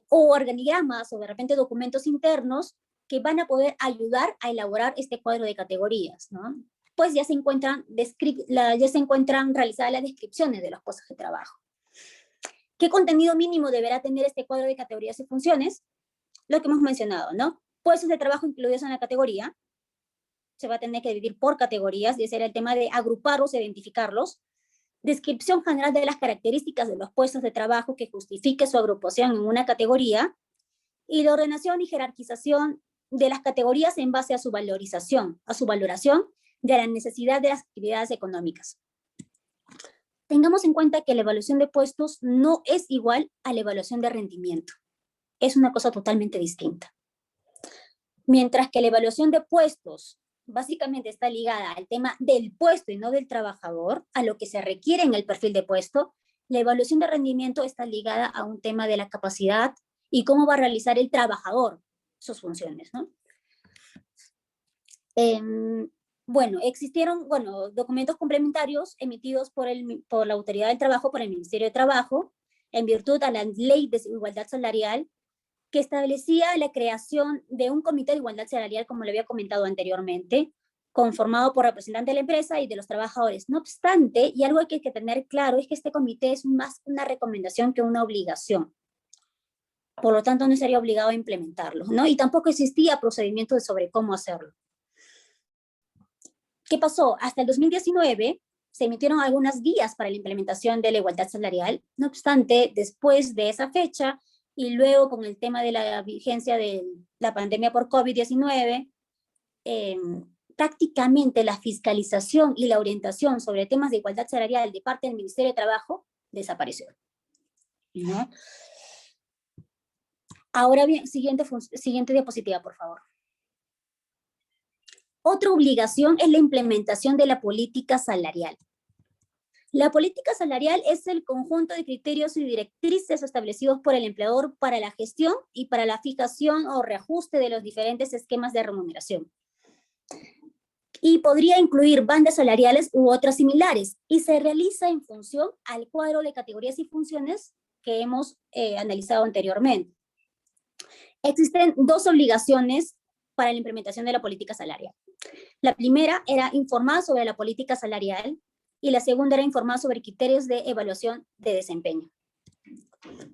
Speaker 2: o organigramas o de repente documentos internos que van a poder ayudar a elaborar este cuadro de categorías, ¿no? Pues ya se encuentran realizadas las descripciones de los puestos de trabajo. ¿Qué contenido mínimo deberá tener este cuadro de categorías y funciones? Lo que hemos mencionado, ¿no? Puestos de trabajo incluidos en la categoría, se va a tener que dividir por categorías, y ese era el tema de agruparlos, identificarlos. Descripción general de las características de los puestos de trabajo que justifique su agrupación en una categoría, y la ordenación y jerarquización de las categorías en base a su valoración de la necesidad de las actividades económicas. Tengamos en cuenta que la evaluación de puestos no es igual a la evaluación de rendimiento. Es una cosa totalmente distinta. Mientras que la evaluación de puestos básicamente está ligada al tema del puesto y no del trabajador, a lo que se requiere en el perfil de puesto, la evaluación de rendimiento está ligada a un tema de la capacidad y cómo va a realizar el trabajador sus funciones, ¿no? Existieron documentos complementarios emitidos por la Autoridad del Trabajo, por el Ministerio de Trabajo, en virtud a la Ley de Igualdad Salarial, que establecía la creación de un comité de igualdad salarial, como le había comentado anteriormente, conformado por representantes de la empresa y de los trabajadores. No obstante, y algo que hay que tener claro, es que este comité es más una recomendación que una obligación. Por lo tanto, no sería obligado a implementarlo, ¿no? Y tampoco existía procedimiento sobre cómo hacerlo. ¿Qué pasó? Hasta el 2019 se emitieron algunas guías para la implementación de la igualdad salarial. No obstante, después de esa fecha y luego con el tema de la vigencia de la pandemia por COVID-19, prácticamente la fiscalización y la orientación sobre temas de igualdad salarial de parte del Ministerio de Trabajo desapareció, ¿no? Ahora bien, siguiente diapositiva, por favor. Otra obligación es la implementación de la política salarial. La política salarial es el conjunto de criterios y directrices establecidos por el empleador para la gestión y para la fijación o reajuste de los diferentes esquemas de remuneración. Y podría incluir bandas salariales u otras similares, y se realiza en función al cuadro de categorías y funciones que hemos analizado anteriormente. Existen dos obligaciones para la implementación de la política salarial. La primera era informar sobre la política salarial y la segunda era informar sobre criterios de evaluación de desempeño.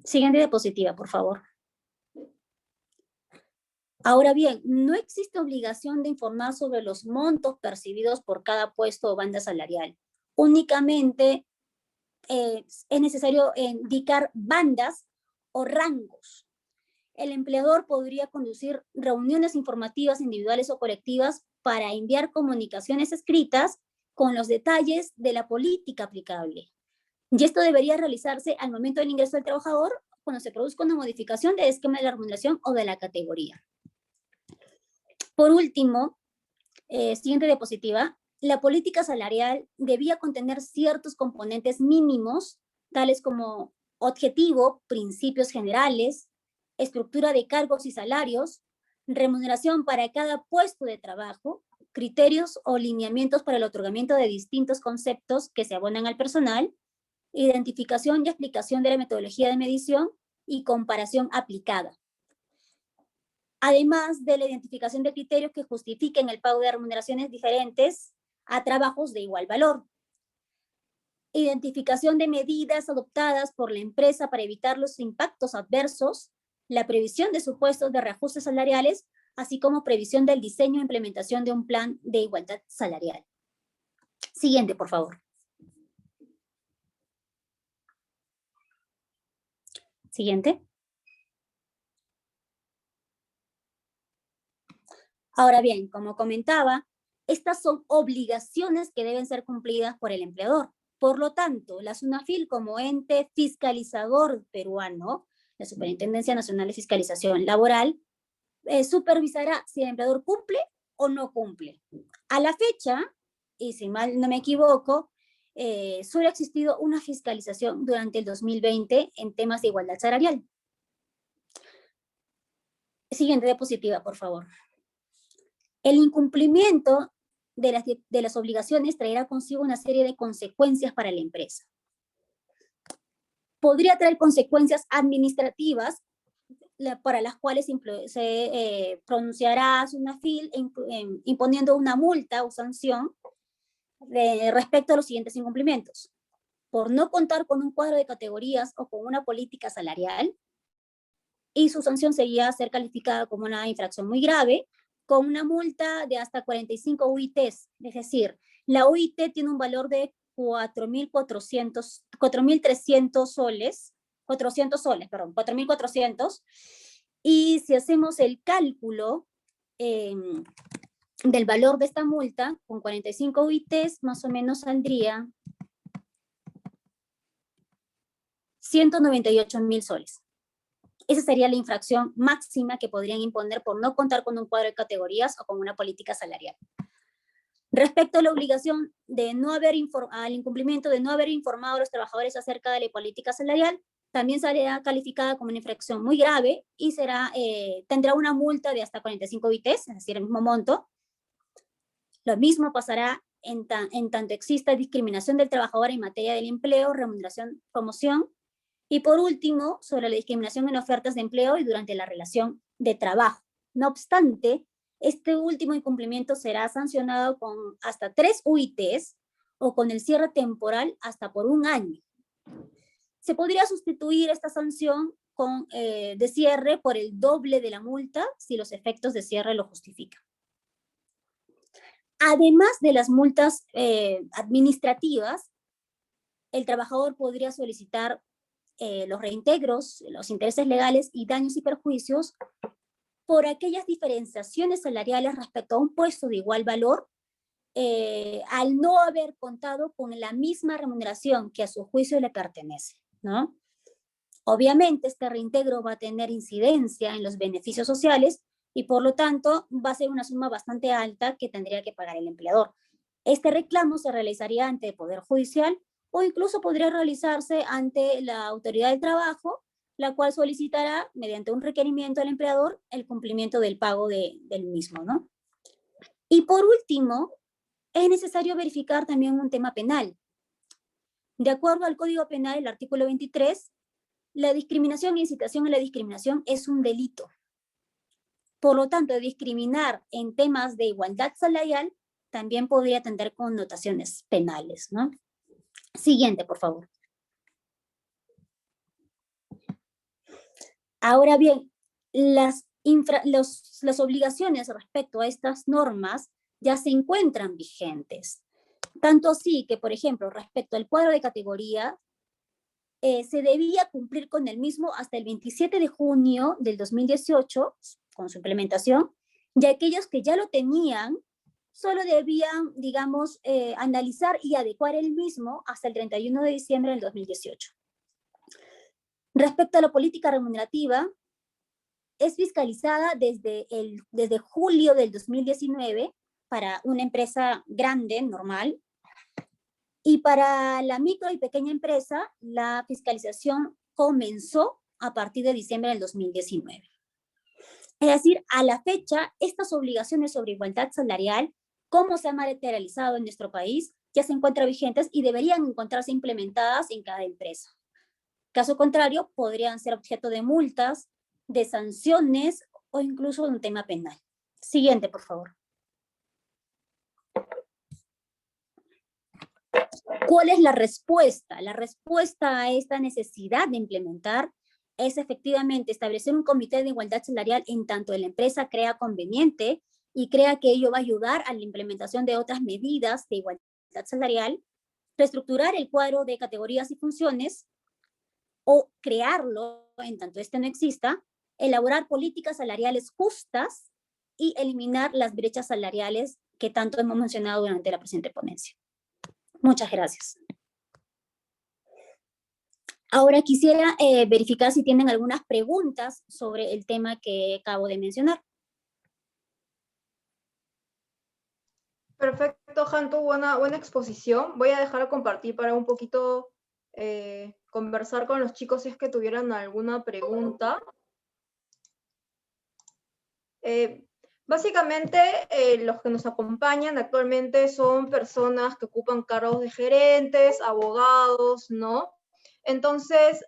Speaker 2: Siguiente diapositiva, por favor. Ahora bien, no existe obligación de informar sobre los montos percibidos por cada puesto o banda salarial. Únicamente es necesario indicar bandas o rangos. El empleador podría conducir reuniones informativas individuales o colectivas para enviar comunicaciones escritas con los detalles de la política aplicable. Y esto debería realizarse al momento del ingreso del trabajador cuando se produzca una modificación del esquema de la remuneración o de la categoría. Por último, siguiente diapositiva, la política salarial debía contener ciertos componentes mínimos, tales como objetivo, principios generales, estructura de cargos y salarios, remuneración para cada puesto de trabajo, criterios o lineamientos para el otorgamiento de distintos conceptos que se abonan al personal, identificación y explicación de la metodología de medición y comparación aplicada. Además de la identificación de criterios que justifiquen el pago de remuneraciones diferentes a trabajos de igual valor. identificación de medidas adoptadas por la empresa para evitar los impactos adversos, la previsión de supuestos de reajustes salariales, así como previsión del diseño e implementación de un plan de igualdad salarial. Siguiente, por favor. Siguiente. Ahora bien, como comentaba, estas son obligaciones que deben ser cumplidas por el empleador. Por lo tanto, la SUNAFIL como ente fiscalizador peruano, la Superintendencia Nacional de Fiscalización Laboral, supervisará si el empleador cumple o no cumple. A la fecha, y si mal no me equivoco, solo ha existido una fiscalización durante el 2020 en temas de igualdad salarial. Siguiente diapositiva, por favor. El incumplimiento de las obligaciones traerá consigo una serie de consecuencias para la empresa. Podría traer consecuencias administrativas para las cuales se pronunciará SUNAFIL imponiendo una multa o sanción respecto a los siguientes incumplimientos. Por no contar con un cuadro de categorías o con una política salarial, y su sanción sería ser calificada como una infracción muy grave, con una multa de hasta 45 UITs, es decir, la UIT tiene un valor de 4.300 soles, 4.400, y si hacemos el cálculo del valor de esta multa, con 45 UITs, más o menos saldría 198.000 soles. Esa sería la infracción máxima que podrían imponer por no contar con un cuadro de categorías o con una política salarial. Respecto a la obligación de al incumplimiento de no haber informado a los trabajadores acerca de la política salarial, también será calificada como una infracción muy grave y tendrá una multa de hasta 45 UITs, es decir, el mismo monto. Lo mismo pasará en tanto exista discriminación del trabajador en materia del empleo, remuneración, promoción. Y por último, sobre la discriminación en ofertas de empleo y durante la relación de trabajo. No obstante, este último incumplimiento será sancionado con hasta 3 UITs o con el cierre temporal hasta por 1 año. Se podría sustituir esta sanción de cierre por el doble de la multa si los efectos de cierre lo justifican. Además de las multas administrativas, el trabajador podría solicitar los reintegros, los intereses legales y daños y perjuicios por aquellas diferenciaciones salariales respecto a un puesto de igual valor al no haber contado con la misma remuneración que a su juicio le pertenece, ¿no? Obviamente este reintegro va a tener incidencia en los beneficios sociales y por lo tanto va a ser una suma bastante alta que tendría que pagar el empleador. Este reclamo se realizaría ante el Poder Judicial o incluso podría realizarse ante la autoridad del trabajo, la cual solicitará, mediante un requerimiento al empleador, el cumplimiento del pago del mismo, ¿no? Y por último, es necesario verificar también un tema penal. De acuerdo al Código Penal, el artículo 23, la discriminación e incitación a la discriminación es un delito. Por lo tanto, discriminar en temas de igualdad salarial también podría tener connotaciones penales, ¿no? Siguiente, por favor. Ahora bien, las obligaciones respecto a estas normas ya se encuentran vigentes. Tanto así que, por ejemplo, respecto al cuadro de categoría, se debía cumplir con el mismo hasta el 27 de junio del 2018, con su implementación, y aquellos que ya lo tenían solo debían, digamos, analizar y adecuar el mismo hasta el 31 de diciembre del 2018. Respecto a la política remunerativa, es fiscalizada desde julio del 2019 para una empresa grande, normal, y para la micro y pequeña empresa, la fiscalización comenzó a partir de diciembre del 2019. Es decir, a la fecha, estas obligaciones sobre igualdad salarial, cómo se han materializado en nuestro país, ya se encuentran vigentes y deberían encontrarse implementadas en cada empresa. Caso contrario, podrían ser objeto de multas, de sanciones o incluso de un tema penal. Siguiente, por favor. ¿Cuál es la respuesta? La respuesta a esta necesidad de implementar es efectivamente establecer un comité de igualdad salarial en tanto la empresa crea conveniente y crea que ello va a ayudar a la implementación de otras medidas de igualdad salarial, reestructurar el cuadro de categorías y funciones o crearlo en tanto este no exista, elaborar políticas salariales justas y eliminar las brechas salariales que tanto hemos mencionado durante la presente ponencia. Muchas gracias. Ahora quisiera verificar si tienen algunas preguntas sobre el tema que acabo de mencionar.
Speaker 1: Perfecto, Janto, buena exposición. Voy a dejar de compartir para un poquito conversar con los chicos si es que tuvieran alguna pregunta. Básicamente, los que nos acompañan actualmente son personas que ocupan cargos de gerentes, abogados, ¿no? Entonces,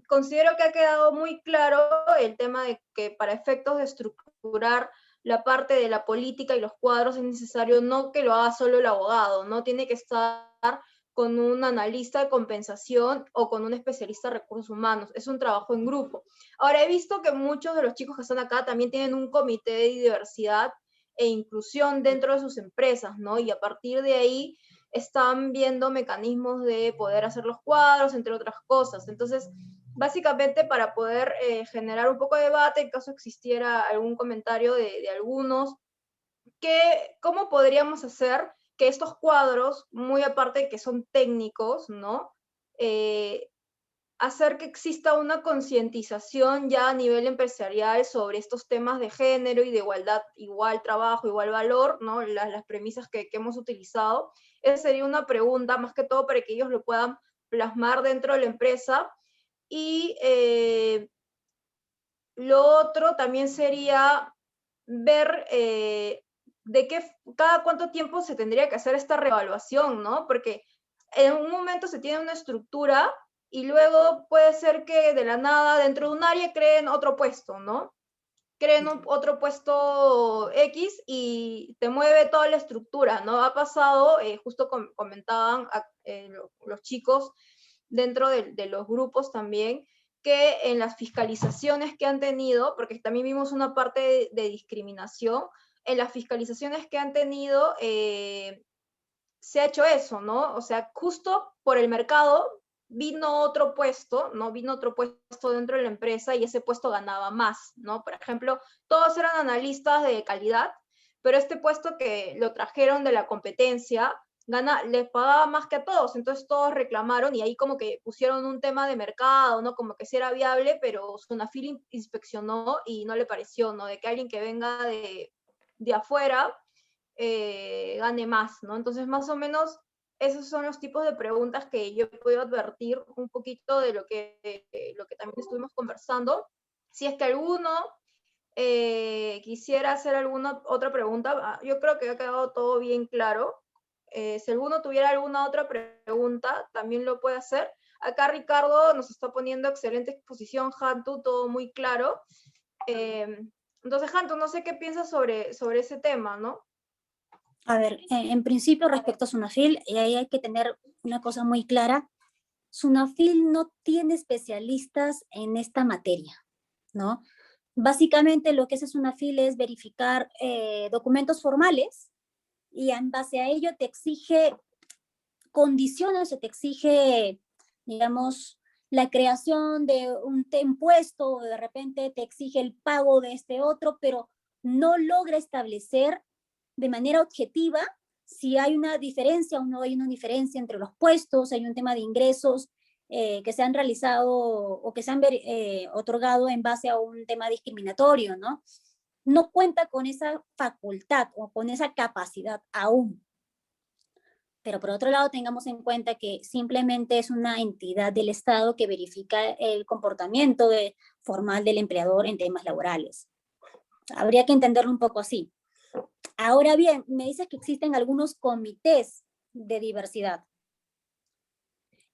Speaker 1: considero que ha quedado muy claro el tema de que para efectos de estructurar la parte de la política y los cuadros es necesario no que lo haga solo el abogado, no tiene que estar con un analista de compensación o con un especialista de recursos humanos, es un trabajo en grupo. Ahora, he visto que muchos de los chicos que están acá también tienen un comité de diversidad e inclusión dentro de sus empresas, ¿no? Y a partir de ahí están viendo mecanismos de poder hacer los cuadros, entre otras cosas. Entonces, básicamente para poder generar un poco de debate, en caso existiera algún comentario de algunos, ¿cómo podríamos hacer que estos cuadros, muy aparte de que son técnicos, ¿no? Hacer que exista una concientización ya a nivel empresarial sobre estos temas de género y de igualdad, igual trabajo, igual valor, ¿no? Las premisas que hemos utilizado. Esa sería una pregunta, más que todo para que ellos lo puedan plasmar dentro de la empresa. Y lo otro también sería ver cada cuánto tiempo se tendría que hacer esta reevaluación, ¿no? Porque en un momento se tiene una estructura y luego puede ser que de la nada dentro de un área creen otro puesto, ¿no? Creen otro puesto X y te mueve toda la estructura, ¿no? Ha pasado, justo comentaban los chicos dentro de los grupos también, que en las fiscalizaciones que han tenido, porque también vimos una parte de discriminación, en las fiscalizaciones que han tenido se ha hecho eso, ¿no? O sea, justo por el mercado vino otro puesto, ¿no? Vino otro puesto dentro de la empresa y ese puesto ganaba más, ¿no? Por ejemplo, todos eran analistas de calidad, pero este puesto que lo trajeron de la competencia les pagaba más que a todos, entonces todos reclamaron y ahí como que pusieron un tema de mercado, ¿no? Como que sí era viable, pero Sunafil inspeccionó y no le pareció, ¿no? De que alguien que venga de afuera gane más, ¿no? Entonces, más o menos, esos son los tipos de preguntas que yo puedo advertir un poquito de lo que también estuvimos conversando. Si es que alguno quisiera hacer alguna otra pregunta, yo creo que ha quedado todo bien claro. Si alguno tuviera alguna otra pregunta, también lo puede hacer. Acá Ricardo nos está poniendo excelente exposición, Hantu, todo muy claro. Entonces, Hantu, no sé qué piensas sobre ese tema, ¿no?
Speaker 2: A ver, en principio respecto a Sunafil, ahí hay que tener una cosa muy clara. Sunafil no tiene especialistas en esta materia, ¿no? Básicamente lo que hace Sunafil es verificar documentos formales y en base a ello te exige condiciones o te exige, digamos, la creación de un puesto o de repente te exige el pago de este otro, pero no logra establecer de manera objetiva si hay una diferencia o no hay una diferencia entre los puestos, hay un tema de ingresos que se han realizado o que se han otorgado en base a un tema discriminatorio, ¿no? No cuenta con esa facultad o con esa capacidad aún. Pero por otro lado, tengamos en cuenta que simplemente es una entidad del Estado que verifica el comportamiento formal del empleador en temas laborales. Habría que entenderlo un poco así. Ahora bien, me dices que existen algunos comités de diversidad.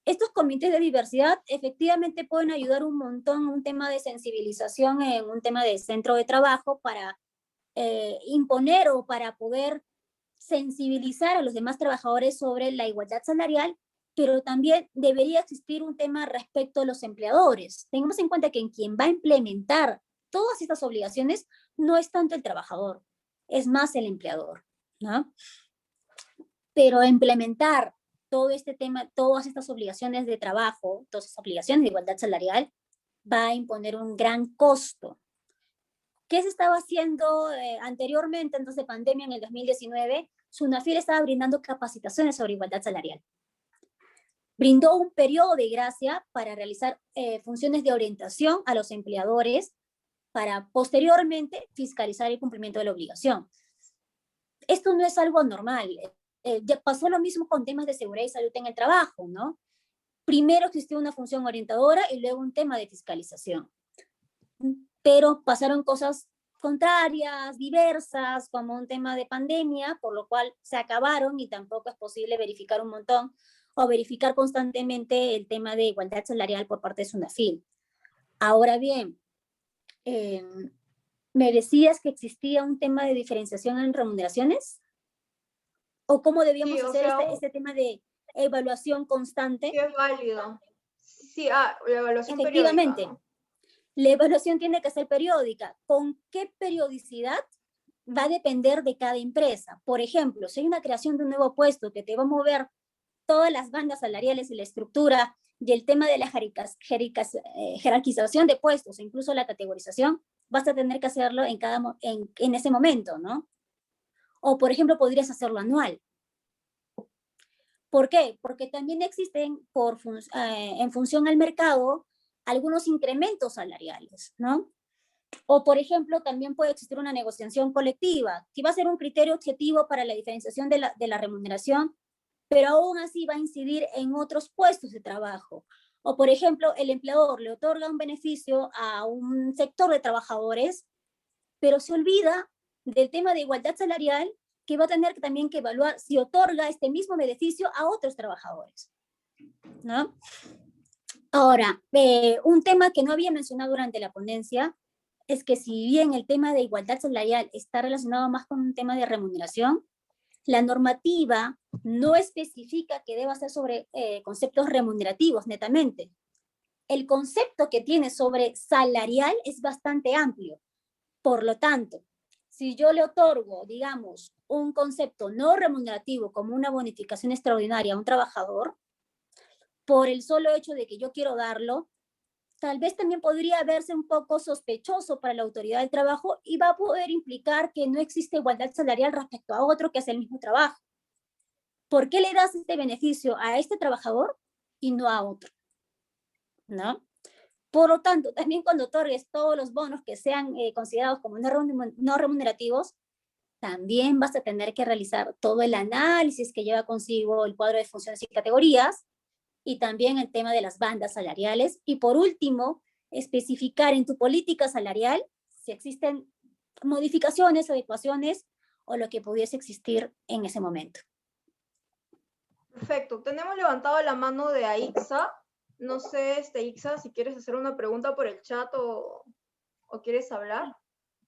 Speaker 2: Estos comités de diversidad efectivamente pueden ayudar un montón a un tema de sensibilización en un tema de centro de trabajo para imponer o para poder sensibilizar a los demás trabajadores sobre la igualdad salarial pero también debería existir un tema respecto a los empleadores. Tengamos en cuenta que quien va a implementar todas estas obligaciones no es tanto el trabajador, es más el empleador, ¿no? Pero implementar todo este tema, todas estas obligaciones de trabajo, todas estas obligaciones de igualdad salarial, va a imponer un gran costo. ¿Qué se estaba haciendo anteriormente, antes de pandemia, en el 2019? SUNAFIL estaba brindando capacitaciones sobre igualdad salarial. Brindó un periodo de gracia para realizar funciones de orientación a los empleadores para posteriormente fiscalizar el cumplimiento de la obligación. Esto no es algo normal. Ya pasó lo mismo con temas de seguridad y salud en el trabajo, ¿no? Primero existió una función orientadora y luego un tema de fiscalización. Pero pasaron cosas contrarias, diversas, como un tema de pandemia, por lo cual se acabaron y tampoco es posible verificar un montón o verificar constantemente el tema de igualdad salarial por parte de SUNAFIL. Ahora bien, ¿me decías que existía un tema de diferenciación en remuneraciones? ¿O cómo debíamos hacer este tema de evaluación constante?
Speaker 1: Sí, es válido. Sí, la evaluación
Speaker 2: Efectivamente,
Speaker 1: periódica, ¿no?
Speaker 2: la evaluación tiene que ser periódica. ¿Con qué periodicidad? Va a depender de cada empresa. Por ejemplo, si hay una creación de un nuevo puesto que te va a mover todas las bandas salariales y la estructura y el tema de la jerarquización de puestos, e incluso la categorización, vas a tener que hacerlo en ese momento, ¿no? O, por ejemplo, podrías hacerlo anual. ¿Por qué? Porque también existen, en función al mercado, algunos incrementos salariales, ¿no? O, por ejemplo, también puede existir una negociación colectiva, que va a ser un criterio objetivo para la diferenciación de la remuneración, pero aún así va a incidir en otros puestos de trabajo. O, por ejemplo, el empleador le otorga un beneficio a un sector de trabajadores, pero se olvida del tema de igualdad salarial, que va a tener también que evaluar si otorga este mismo beneficio a otros trabajadores, ¿no? Ahora, un tema que no había mencionado durante la ponencia es que si bien el tema de igualdad salarial está relacionado más con un tema de remuneración, la normativa no especifica que deba ser sobre conceptos remunerativos netamente. El concepto que tiene sobre salarial es bastante amplio. Por lo tanto, si yo le otorgo, digamos, un concepto no remunerativo como una bonificación extraordinaria a un trabajador, por el solo hecho de que yo quiero darlo, tal vez también podría verse un poco sospechoso para la autoridad del trabajo y va a poder implicar que no existe igualdad salarial respecto a otro que hace el mismo trabajo. ¿Por qué le das este beneficio a este trabajador y no a otro? ¿No? Por lo tanto, también cuando otorgues todos los bonos que sean considerados como no remunerativos, también vas a tener que realizar todo el análisis que lleva consigo el cuadro de funciones y categorías, y también el tema de las bandas salariales. Y por último, especificar en tu política salarial si existen modificaciones, adecuaciones o lo que pudiese existir en ese momento.
Speaker 1: Perfecto. Tenemos levantado la mano de Aixa. No sé, Aixa, si quieres hacer una pregunta por el chat o quieres hablar.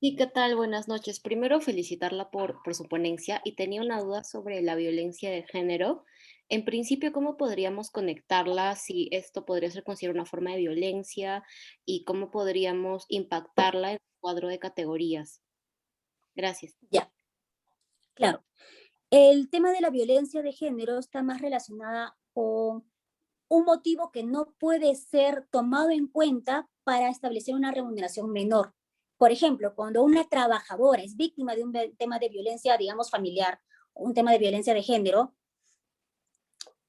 Speaker 4: Sí, ¿qué tal? Buenas noches. Primero, felicitarla por su ponencia y tenía una duda sobre la violencia de género. En principio, ¿cómo podríamos conectarla si esto podría ser considerado una forma de violencia y cómo podríamos impactarla en el cuadro de categorías? Gracias.
Speaker 2: Ya, claro. El tema de la violencia de género está más relacionada con un motivo que no puede ser tomado en cuenta para establecer una remuneración menor. Por ejemplo, cuando una trabajadora es víctima de un tema de violencia, digamos, familiar, o un tema de violencia de género,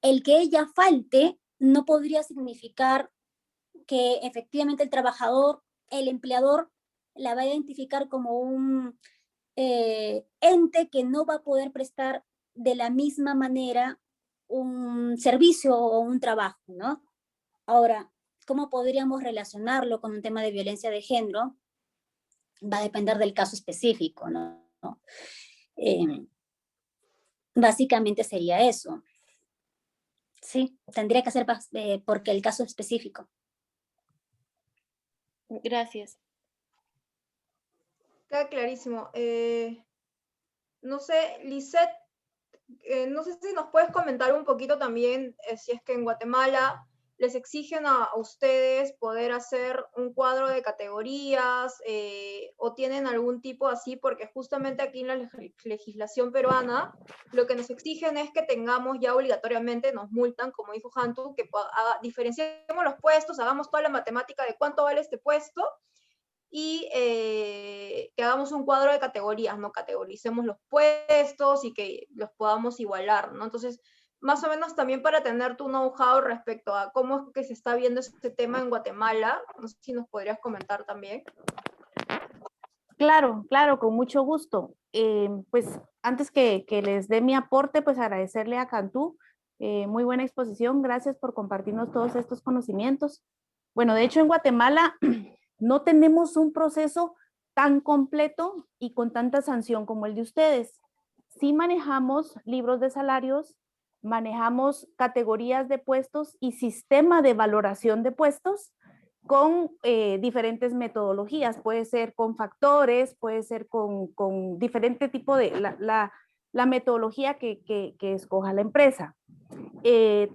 Speaker 2: el que ella falte no podría significar que efectivamente el trabajador, el empleador, la va a identificar como un ente que no va a poder prestar de la misma manera un servicio o un trabajo, ¿no? Ahora, ¿cómo podríamos relacionarlo con un tema de violencia de género? Va a depender del caso específico, ¿no? Básicamente sería eso. Sí, tendría que ser porque el caso específico.
Speaker 4: Gracias.
Speaker 1: Queda clarísimo. No sé, Lisette, No sé si nos puedes comentar un poquito también si es que en Guatemala les exigen a ustedes poder hacer un cuadro de categorías o tienen algún tipo así, porque justamente aquí en la legislación peruana lo que nos exigen es que tengamos ya obligatoriamente, nos multan, como dijo Hantu, que diferenciemos los puestos, hagamos toda la matemática de cuánto vale este puesto y que hagamos un cuadro de categorías, ¿no? Categoricemos los puestos y que los podamos igualar, ¿no? Entonces, más o menos también para tener tu know-how respecto a cómo es que se está viendo este tema en Guatemala, no sé si nos podrías comentar también.
Speaker 3: Claro, claro, con mucho gusto. Pues antes que les dé mi aporte, pues agradecerle a Cantú. Muy buena exposición, gracias por compartirnos todos estos conocimientos. Bueno, de hecho en Guatemala no tenemos un proceso tan completo y con tanta sanción como el de ustedes. Sí manejamos libros de salarios, manejamos categorías de puestos y sistema de valoración de puestos con diferentes metodologías. Puede ser con factores, puede ser con diferente tipo de la metodología que escoja la empresa.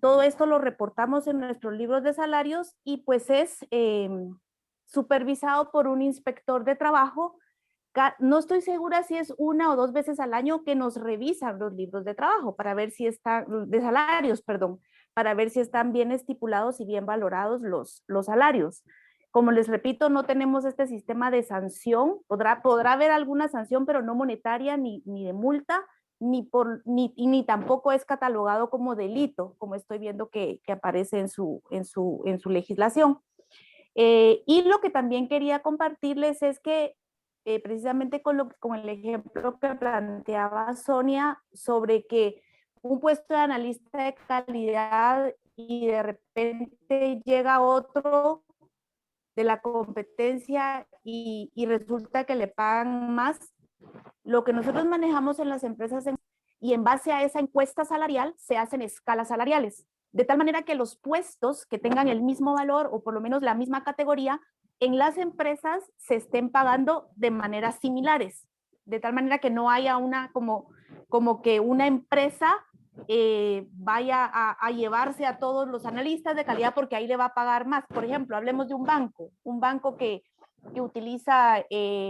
Speaker 3: Todo esto lo reportamos en nuestros libros de salarios y pues es supervisado por un inspector de trabajo. No estoy segura si es 1 o 2 veces al año que nos revisan los libros de trabajo para ver si están, de salarios, perdón, para ver si están bien estipulados y bien valorados los salarios. Como les repito, no tenemos este sistema de sanción, podrá haber alguna sanción, pero no monetaria ni de multa, ni tampoco es catalogado como delito, como estoy viendo que aparece en su legislación. Y lo que también quería compartirles es que precisamente con el ejemplo que planteaba Sonia sobre que un puesto de analista de calidad y de repente llega otro de la competencia y resulta que le pagan más. Lo que nosotros manejamos en las empresas y en base a esa encuesta salarial se hacen escalas salariales, de tal manera que los puestos que tengan el mismo valor o por lo menos la misma categoría en las empresas se estén pagando de maneras similares, de tal manera que no haya una como que una empresa vaya a llevarse a todos los analistas de calidad porque ahí le va a pagar más. Por ejemplo, hablemos de un banco que utiliza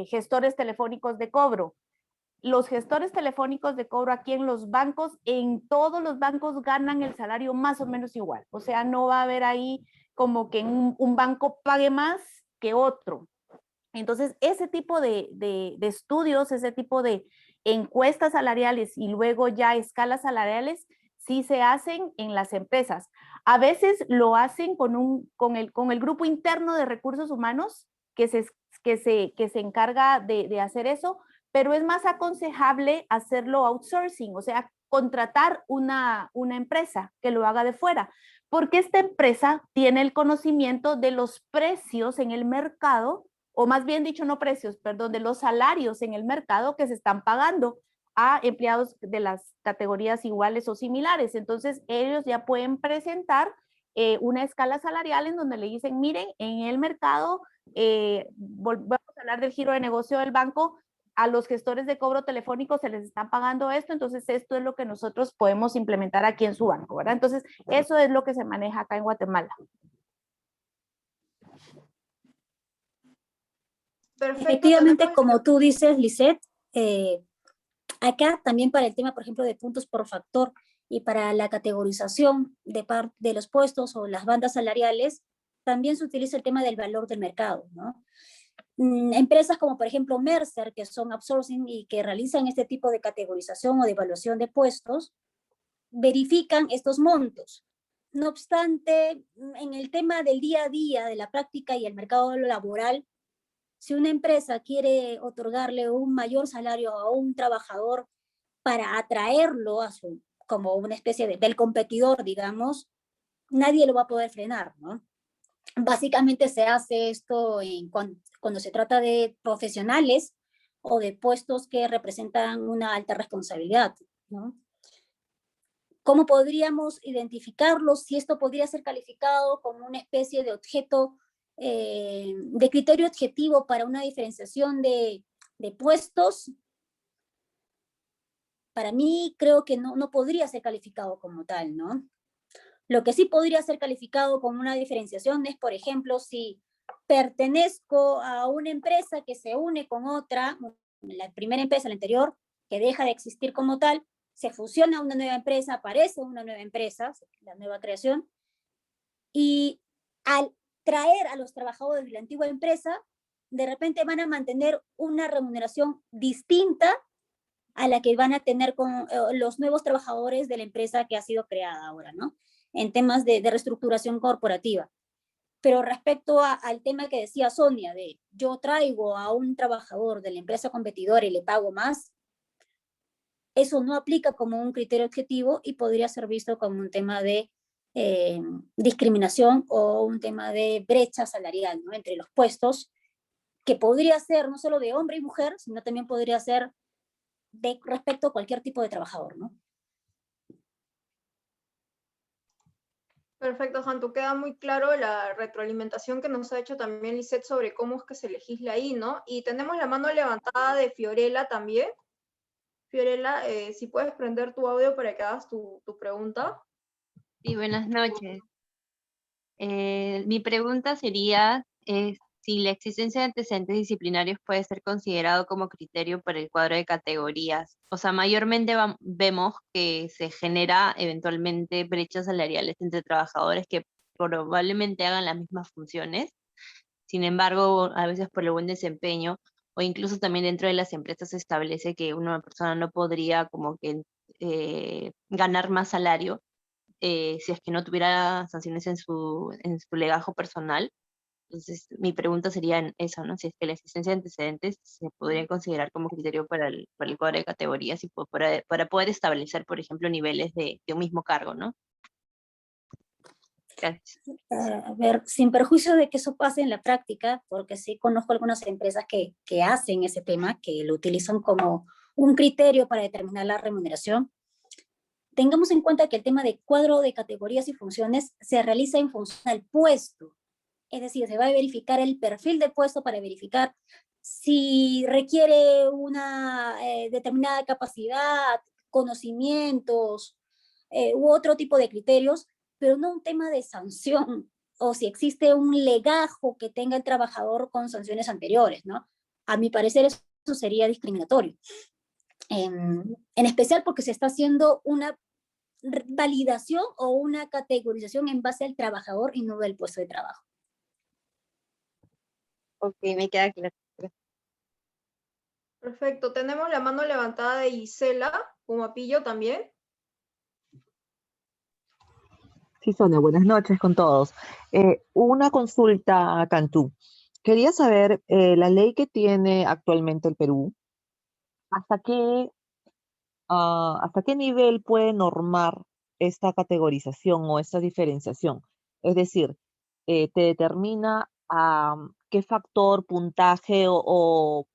Speaker 3: gestores telefónicos de cobro. Los gestores telefónicos de cobro aquí en los bancos, en todos los bancos ganan el salario más o menos igual. O sea, no va a haber ahí como que un banco pague más que otro. Entonces, ese tipo de estudios, ese tipo de encuestas salariales y luego ya escalas salariales, sí se hacen en las empresas. A veces lo hacen con el grupo interno de recursos humanos que se encarga de hacer eso, pero es más aconsejable hacerlo outsourcing, o sea, contratar una empresa que lo haga de fuera, porque esta empresa tiene el conocimiento de los precios en el mercado, o más bien dicho, no precios, perdón, de los salarios en el mercado que se están pagando a empleados de las categorías iguales o similares. Entonces, ellos ya pueden presentar una escala salarial en donde le dicen, miren, en el mercado, volvemos a hablar del giro de negocio del banco, a los gestores de cobro telefónico se les están pagando esto, entonces esto es lo que nosotros podemos implementar aquí en su banco, ¿verdad? Entonces, eso es lo que se maneja acá en Guatemala.
Speaker 1: Perfecto,
Speaker 2: Efectivamente,
Speaker 1: tenemos
Speaker 2: como tú dices, Lisette, acá también para el tema, por ejemplo, de puntos por factor y para la categorización de los puestos o las bandas salariales, también se utiliza el tema del valor del mercado, ¿no? Empresas como por ejemplo Mercer, que son outsourcing y que realizan este tipo de categorización o de evaluación de puestos, verifican estos montos. No obstante, en el tema del día a día, de la práctica y el mercado laboral, si una empresa quiere otorgarle un mayor salario a un trabajador para atraerlo como una especie del competidor, digamos, nadie lo va a poder frenar, ¿no? Básicamente se hace esto cuando se trata de profesionales o de puestos que representan una alta responsabilidad, ¿no? ¿Cómo podríamos identificarlos? Si esto podría ser calificado como una especie de objeto, de criterio objetivo para una diferenciación de puestos. para mí creo que no podría ser calificado como tal, ¿no? Lo que sí podría ser calificado como una diferenciación es, por ejemplo, si pertenezco a una empresa que se une con otra, la primera empresa, la anterior, que deja de existir como tal, se fusiona una nueva empresa, aparece una nueva empresa, la nueva creación, y al traer a los trabajadores de la antigua empresa, de repente van a mantener una remuneración distinta a la que van a tener con los nuevos trabajadores de la empresa que ha sido creada ahora, ¿no? En temas de reestructuración corporativa. Pero respecto al tema que decía Sonia, de yo traigo a un trabajador de la empresa competidora y le pago más, eso no aplica como un criterio objetivo y podría ser visto como un tema de discriminación o un tema de brecha salarial, ¿no? Entre los puestos, que podría ser no solo de hombre y mujer, sino también podría ser de respecto a cualquier tipo de trabajador, ¿no?
Speaker 1: Perfecto, Jantu. Queda muy claro la retroalimentación que nos ha hecho también Lisette sobre cómo es que se legisla ahí, ¿no? Y tenemos la mano levantada de Fiorella también. Fiorella, si puedes prender tu audio para que hagas tu pregunta.
Speaker 5: Sí, buenas noches. Mi pregunta sería si la existencia de antecedentes disciplinarios puede ser considerado como criterio para el cuadro de categorías. O sea, mayormente vemos que se genera eventualmente brechas salariales entre trabajadores que probablemente hagan las mismas funciones. Sin embargo, a veces por el buen desempeño o incluso también dentro de las empresas se establece que una persona no podría como que ganar más salario si es que no tuviera sanciones en su legajo personal. Entonces, mi pregunta sería en eso, ¿no? Si es que la existencia de antecedentes se podría considerar como criterio para el cuadro de categorías y para poder establecer, por ejemplo, niveles de un mismo cargo, ¿no? Gracias.
Speaker 2: A ver, sin perjuicio de que eso pase en la práctica, porque sí conozco algunas empresas que hacen ese tema, que lo utilizan como un criterio para determinar la remuneración. Tengamos en cuenta que el tema de cuadro de categorías y funciones se realiza en función al puesto. Es decir, se va a verificar el perfil del puesto para verificar si requiere una determinada capacidad, conocimientos u otro tipo de criterios, pero no un tema de sanción o si existe un legajo que tenga el trabajador con sanciones anteriores, ¿no? A mi parecer eso sería discriminatorio. En especial porque se está haciendo una validación o una categorización en base al trabajador y no del puesto de trabajo.
Speaker 5: Ok, me queda claro.
Speaker 1: Perfecto. Tenemos la mano levantada de Gisela Pumapillo también.
Speaker 6: Sí, Sonia, buenas noches con todos. Una consulta a Cantú. Quería saber la ley que tiene actualmente el Perú, ¿hasta hasta qué nivel puede normar esta categorización o esta diferenciación? Es decir, ¿te determina qué factor, puntaje o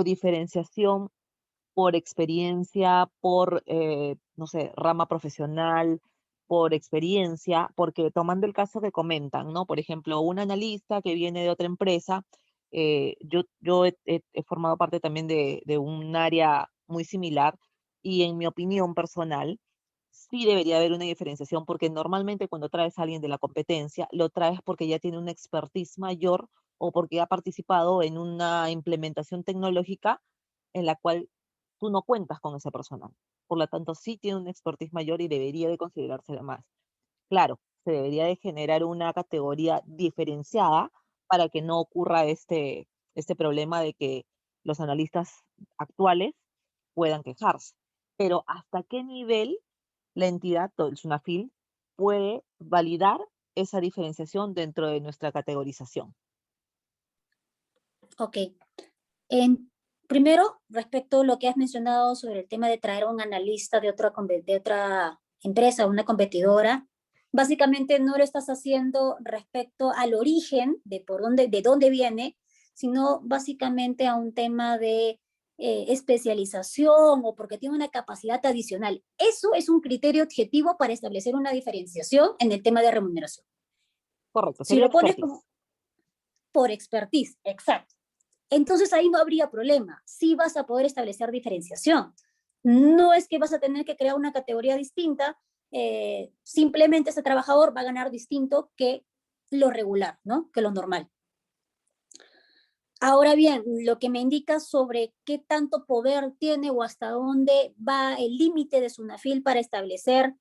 Speaker 6: diferenciación por experiencia, por, no sé, rama profesional, por experiencia, porque tomando el caso que comentan, ¿no? Por ejemplo, un analista que viene de otra empresa, yo he formado parte también de un área muy similar y en mi opinión personal, sí debería haber una diferenciación porque normalmente cuando traes a alguien de la competencia, lo traes porque ya tiene una expertise mayor o porque ha participado en una implementación tecnológica en la cual tú no cuentas con ese personal. Por lo tanto, sí tiene un expertise mayor y debería de considerarse más. Claro, se debería de generar una categoría diferenciada para que no ocurra este problema de que los analistas actuales puedan quejarse. Pero ¿hasta qué nivel la entidad, o el SUNAFIL, puede validar esa diferenciación dentro de nuestra categorización?
Speaker 2: Ok. Primero, respecto a lo que has mencionado sobre el tema de traer a un analista de otra empresa, una competidora, básicamente no lo estás haciendo respecto al origen de dónde viene, sino básicamente a un tema de especialización o porque tiene una capacidad adicional. Eso es un criterio objetivo para establecer una diferenciación en el tema de remuneración.
Speaker 6: Correcto,
Speaker 2: Si
Speaker 6: sería
Speaker 2: lo pones
Speaker 6: expertise.
Speaker 2: como por expertise, exacto. Entonces ahí no habría problema, sí vas a poder establecer diferenciación. No es que vas a tener que crear una categoría distinta, simplemente ese trabajador va a ganar distinto que lo regular, ¿no? Que lo normal. Ahora bien, lo que me indica sobre qué tanto poder tiene o hasta dónde va el límite de SUNAFIL para establecer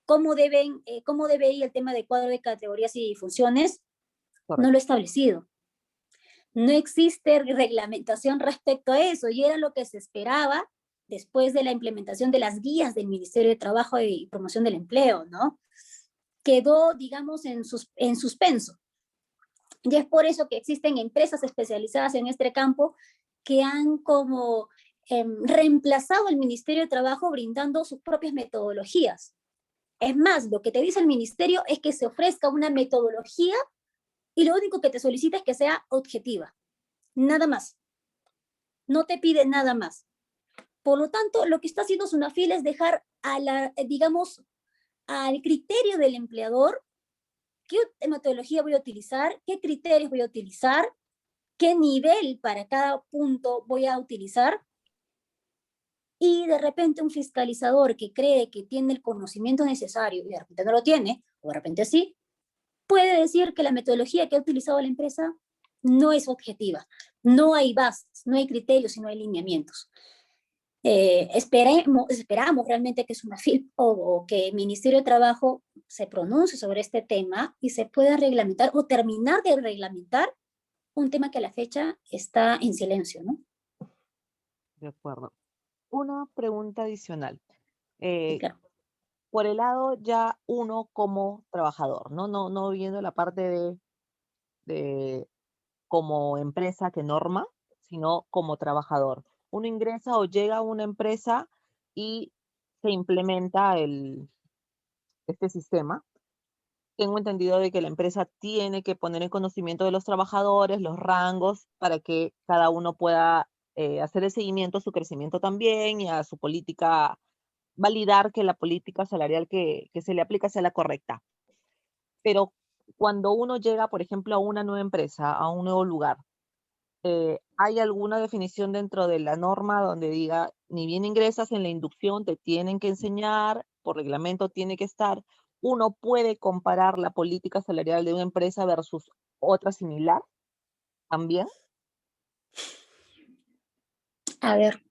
Speaker 2: cómo debe ir el tema de cuadro de categorías y funciones, no lo he establecido. No existe reglamentación respecto a eso y era lo que se esperaba después de la implementación de las guías del Ministerio de Trabajo y Promoción del Empleo, ¿no? Quedó, digamos, en suspenso. Y es por eso que existen empresas especializadas en este campo que han como reemplazado al Ministerio de Trabajo brindando sus propias metodologías. Es más, lo que te dice el ministerio es que se ofrezca una metodología y lo único que te solicita es que sea objetiva. Nada más. No te pide nada más. Por lo tanto, lo que está haciendo SUNAFIL es dejar digamos, al criterio del empleador qué metodología voy a utilizar, qué criterios voy a utilizar, qué nivel para cada punto voy a utilizar. Y de repente un fiscalizador que cree que tiene el conocimiento necesario y de repente no lo tiene, o de repente sí, puede decir que la metodología que ha utilizado la empresa no es objetiva. No hay bases, no hay criterios y no hay lineamientos. Esperamos realmente que SUNAFIL o que el Ministerio de Trabajo se pronuncie sobre este tema y se pueda reglamentar o terminar de reglamentar un tema que a la fecha está en silencio, ¿no?
Speaker 6: De acuerdo. Una pregunta adicional.
Speaker 2: Sí, claro.
Speaker 6: Por el lado ya uno como trabajador, no viendo la parte de como empresa que norma, sino como trabajador. Uno ingresa o llega a una empresa y se implementa este sistema. Tengo entendido de que la empresa tiene que poner en conocimiento de los trabajadores los rangos para que cada uno pueda hacer el seguimiento a su crecimiento también y a su política, validar que la política salarial que se le aplica sea la correcta. Pero cuando uno llega, por ejemplo, a una nueva empresa, a un nuevo lugar, ¿hay alguna definición dentro de la norma donde diga, ni bien ingresas en la inducción, te tienen que enseñar, por reglamento tiene que estar? ¿Uno puede comparar la política salarial de una empresa versus otra similar también?
Speaker 2: A ver,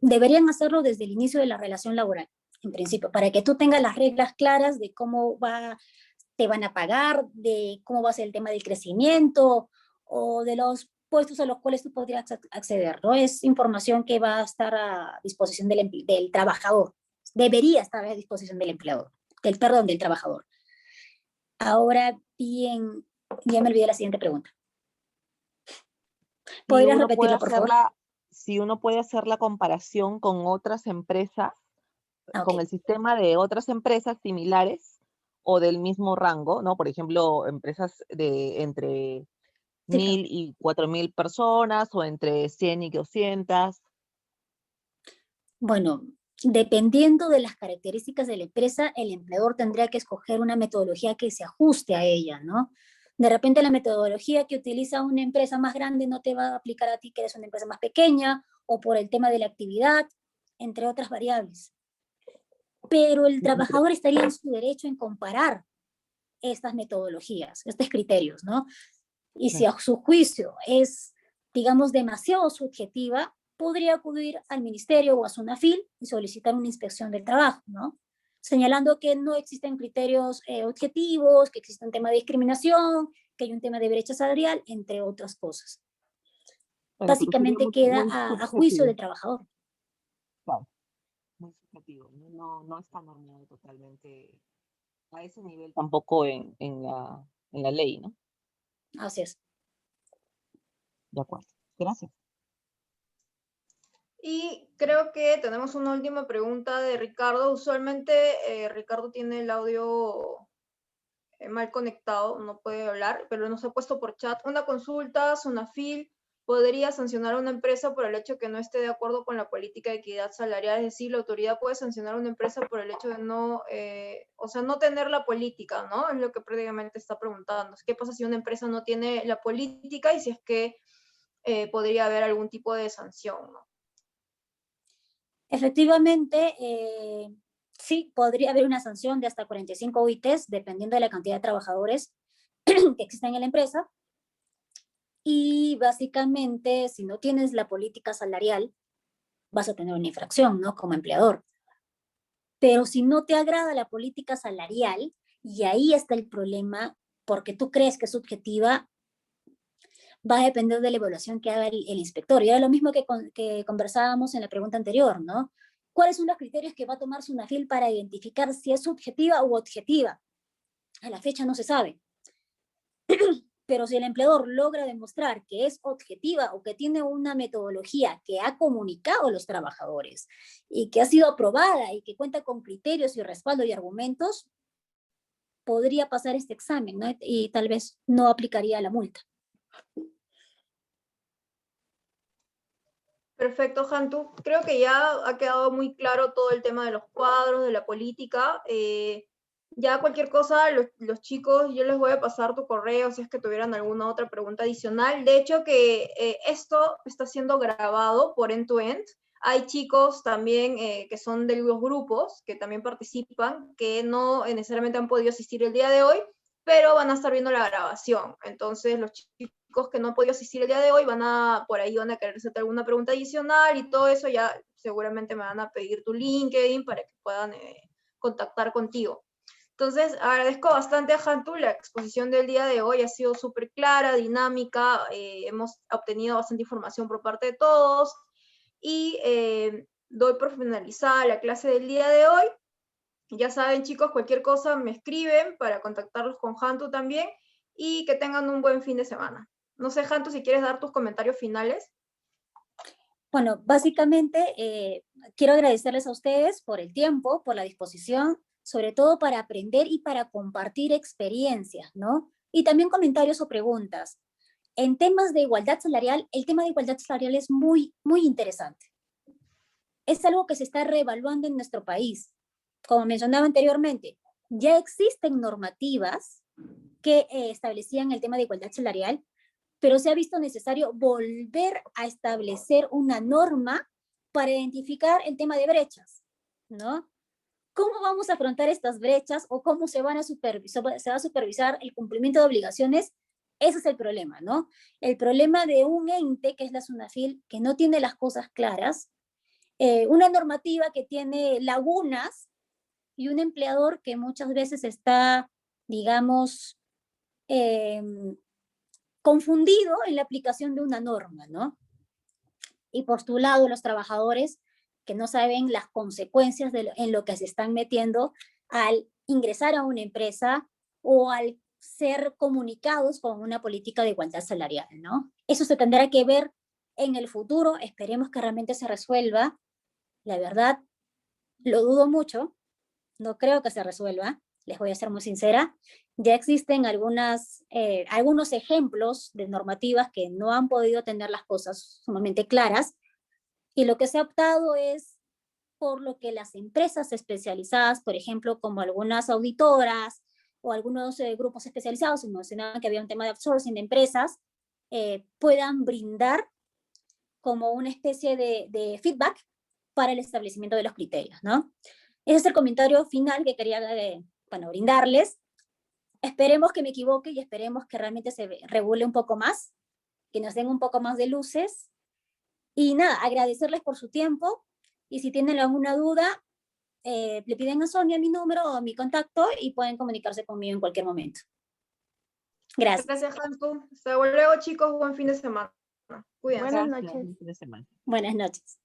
Speaker 2: deberían hacerlo desde el inicio de la relación laboral, en principio, para que tú tengas las reglas claras de cómo te van a pagar, de cómo va a ser el tema del crecimiento o de los puestos a los cuales tú podrías acceder, ¿no? Es información que va a estar a disposición del trabajador. Debería estar a disposición del empleador, del trabajador. Ahora bien, ya me olvidé la siguiente pregunta.
Speaker 6: Si
Speaker 2: ¿Podrías
Speaker 6: uno puede
Speaker 2: repetirla, por favor?
Speaker 6: si uno puede hacer la comparación con otras empresas, con
Speaker 2: Ok,
Speaker 6: el sistema de otras empresas similares o del mismo rango, ¿no? Por ejemplo, empresas de entre
Speaker 2: sí, claro.
Speaker 6: 1000 y 4000 personas o entre 100 y 200.
Speaker 2: Bueno, dependiendo de las características de la empresa, el empleador tendría que escoger una metodología que se ajuste a ella, ¿no? De repente la metodología que utiliza una empresa más grande no te va a aplicar a ti que eres una empresa más pequeña o por el tema de la actividad, entre otras variables. Pero el trabajador estaría en su derecho en comparar estas metodologías, estos criterios, ¿no? Y si a su juicio es, digamos, demasiado subjetiva, podría acudir al ministerio o a SUNAFIL y solicitar una inspección del trabajo, ¿no? Señalando que no existen criterios objetivos, que existe un tema de discriminación, que hay un tema de brecha salarial, entre otras cosas.
Speaker 6: Bueno, pero sería
Speaker 2: Básicamente queda
Speaker 6: muy
Speaker 2: a juicio del
Speaker 6: subjetivo,
Speaker 2: trabajador.
Speaker 6: claro, muy subjetivo. No está normado totalmente a ese nivel tampoco en la ley, ¿no?
Speaker 2: Así es.
Speaker 6: De acuerdo. Gracias.
Speaker 1: Y creo que tenemos una última pregunta de Ricardo. Usualmente Ricardo tiene el audio mal conectado, no puede hablar, pero nos ha puesto por chat una consulta. SUNAFIL podría sancionar a una empresa por el hecho que no esté de acuerdo con la política de equidad salarial, es decir, la autoridad puede sancionar a una empresa por el hecho de no, o sea, no tener la política, ¿no? Es lo que prácticamente está preguntando. ¿Qué pasa si una empresa no tiene la política y si es que podría haber algún tipo de sanción, ¿no?
Speaker 2: Efectivamente, sí, podría haber una sanción de hasta 45 UITs, dependiendo de la cantidad de trabajadores que existen en la empresa. Y básicamente, si no tienes la política salarial, vas a tener una infracción, ¿no? Como empleador. Pero si no te agrada la política salarial, y ahí está el problema, porque tú crees que es subjetiva, va a depender de la evaluación que haga el inspector. Y era lo mismo que conversábamos en la pregunta anterior, ¿no? ¿Cuáles son los criterios que va a tomar SUNAFIL para identificar si es subjetiva u objetiva? A la fecha no se sabe. Pero si el empleador logra demostrar que es objetiva o que tiene una metodología que ha comunicado a los trabajadores y que ha sido aprobada y que cuenta con criterios y respaldo y argumentos, podría pasar este examen, ¿no? Y tal vez no aplicaría la multa.
Speaker 1: Perfecto, Hantu. Creo que ya ha quedado muy claro todo el tema de los cuadros, de la política. Ya cualquier cosa, los chicos, yo les voy a pasar tu correo si es que tuvieran alguna otra pregunta adicional. De hecho, que esto está siendo grabado por End2End. Hay chicos también que son de los grupos, que también participan, que no necesariamente han podido asistir el día de hoy, pero van a estar viendo la grabación. Entonces, los chicos que no han podido asistir el día de hoy por ahí van a querer hacerte alguna pregunta adicional y todo eso ya seguramente me van a pedir tu LinkedIn para que puedan contactar contigo. Entonces, agradezco bastante a Hantu, la exposición del día de hoy ha sido súper clara, dinámica, hemos obtenido bastante información por parte de todos y doy por finalizada la clase del día de hoy. Ya saben, chicos, cualquier cosa me escriben para contactarlos con Hantu también y que tengan un buen fin de semana. No sé, Hantu, si quieres dar tus comentarios finales.
Speaker 2: Bueno, básicamente quiero agradecerles a ustedes por el tiempo, por la disposición, sobre todo para aprender y para compartir experiencias, ¿no? Y también comentarios o preguntas. En temas de igualdad salarial, el tema de igualdad salarial es muy, muy interesante. Es algo que se está reevaluando en nuestro país. Como mencionaba anteriormente, ya existen normativas que establecían el tema de igualdad salarial, pero se ha visto necesario volver a establecer una norma para identificar el tema de brechas, ¿no? ¿Cómo vamos a afrontar estas brechas o cómo se va a supervisar el cumplimiento de obligaciones? Ese es el problema, ¿no? El problema de un ente, que es la SUNAFIL, que no tiene las cosas claras, una normativa que tiene lagunas y un empleador que muchas veces está, digamos, confundido en la aplicación de una norma, ¿no? Y por su lado, los trabajadores que no saben las consecuencias en lo que se están metiendo al ingresar a una empresa o al ser comunicados con una política de igualdad salarial, ¿no? Eso se tendrá que ver en el futuro, esperemos que realmente se resuelva. La verdad, lo dudo mucho, no creo que se resuelva, les voy a ser muy sincera. Ya existen algunos ejemplos de normativas que no han podido tener las cosas sumamente claras, y lo que se ha optado es por lo que las empresas especializadas, por ejemplo, como algunas auditoras o algunos grupos especializados, se mencionaba que había un tema de outsourcing de empresas, puedan brindar como una especie de feedback para el establecimiento de los criterios, ¿no? Ese es el comentario final que quería brindarles. Esperemos que me equivoque y esperemos que realmente se regule un poco más, que nos den un poco más de luces. Y nada, agradecerles por su tiempo y si tienen alguna duda, le piden a Sonia mi número o mi contacto y pueden comunicarse conmigo en cualquier momento. Gracias.
Speaker 1: Gracias, Hantu. Hasta luego, chicos. Buen fin de semana. Cuídense.
Speaker 3: Buenas
Speaker 6: Gracias,
Speaker 3: noches.
Speaker 6: buen fin de semana.
Speaker 2: Buenas noches.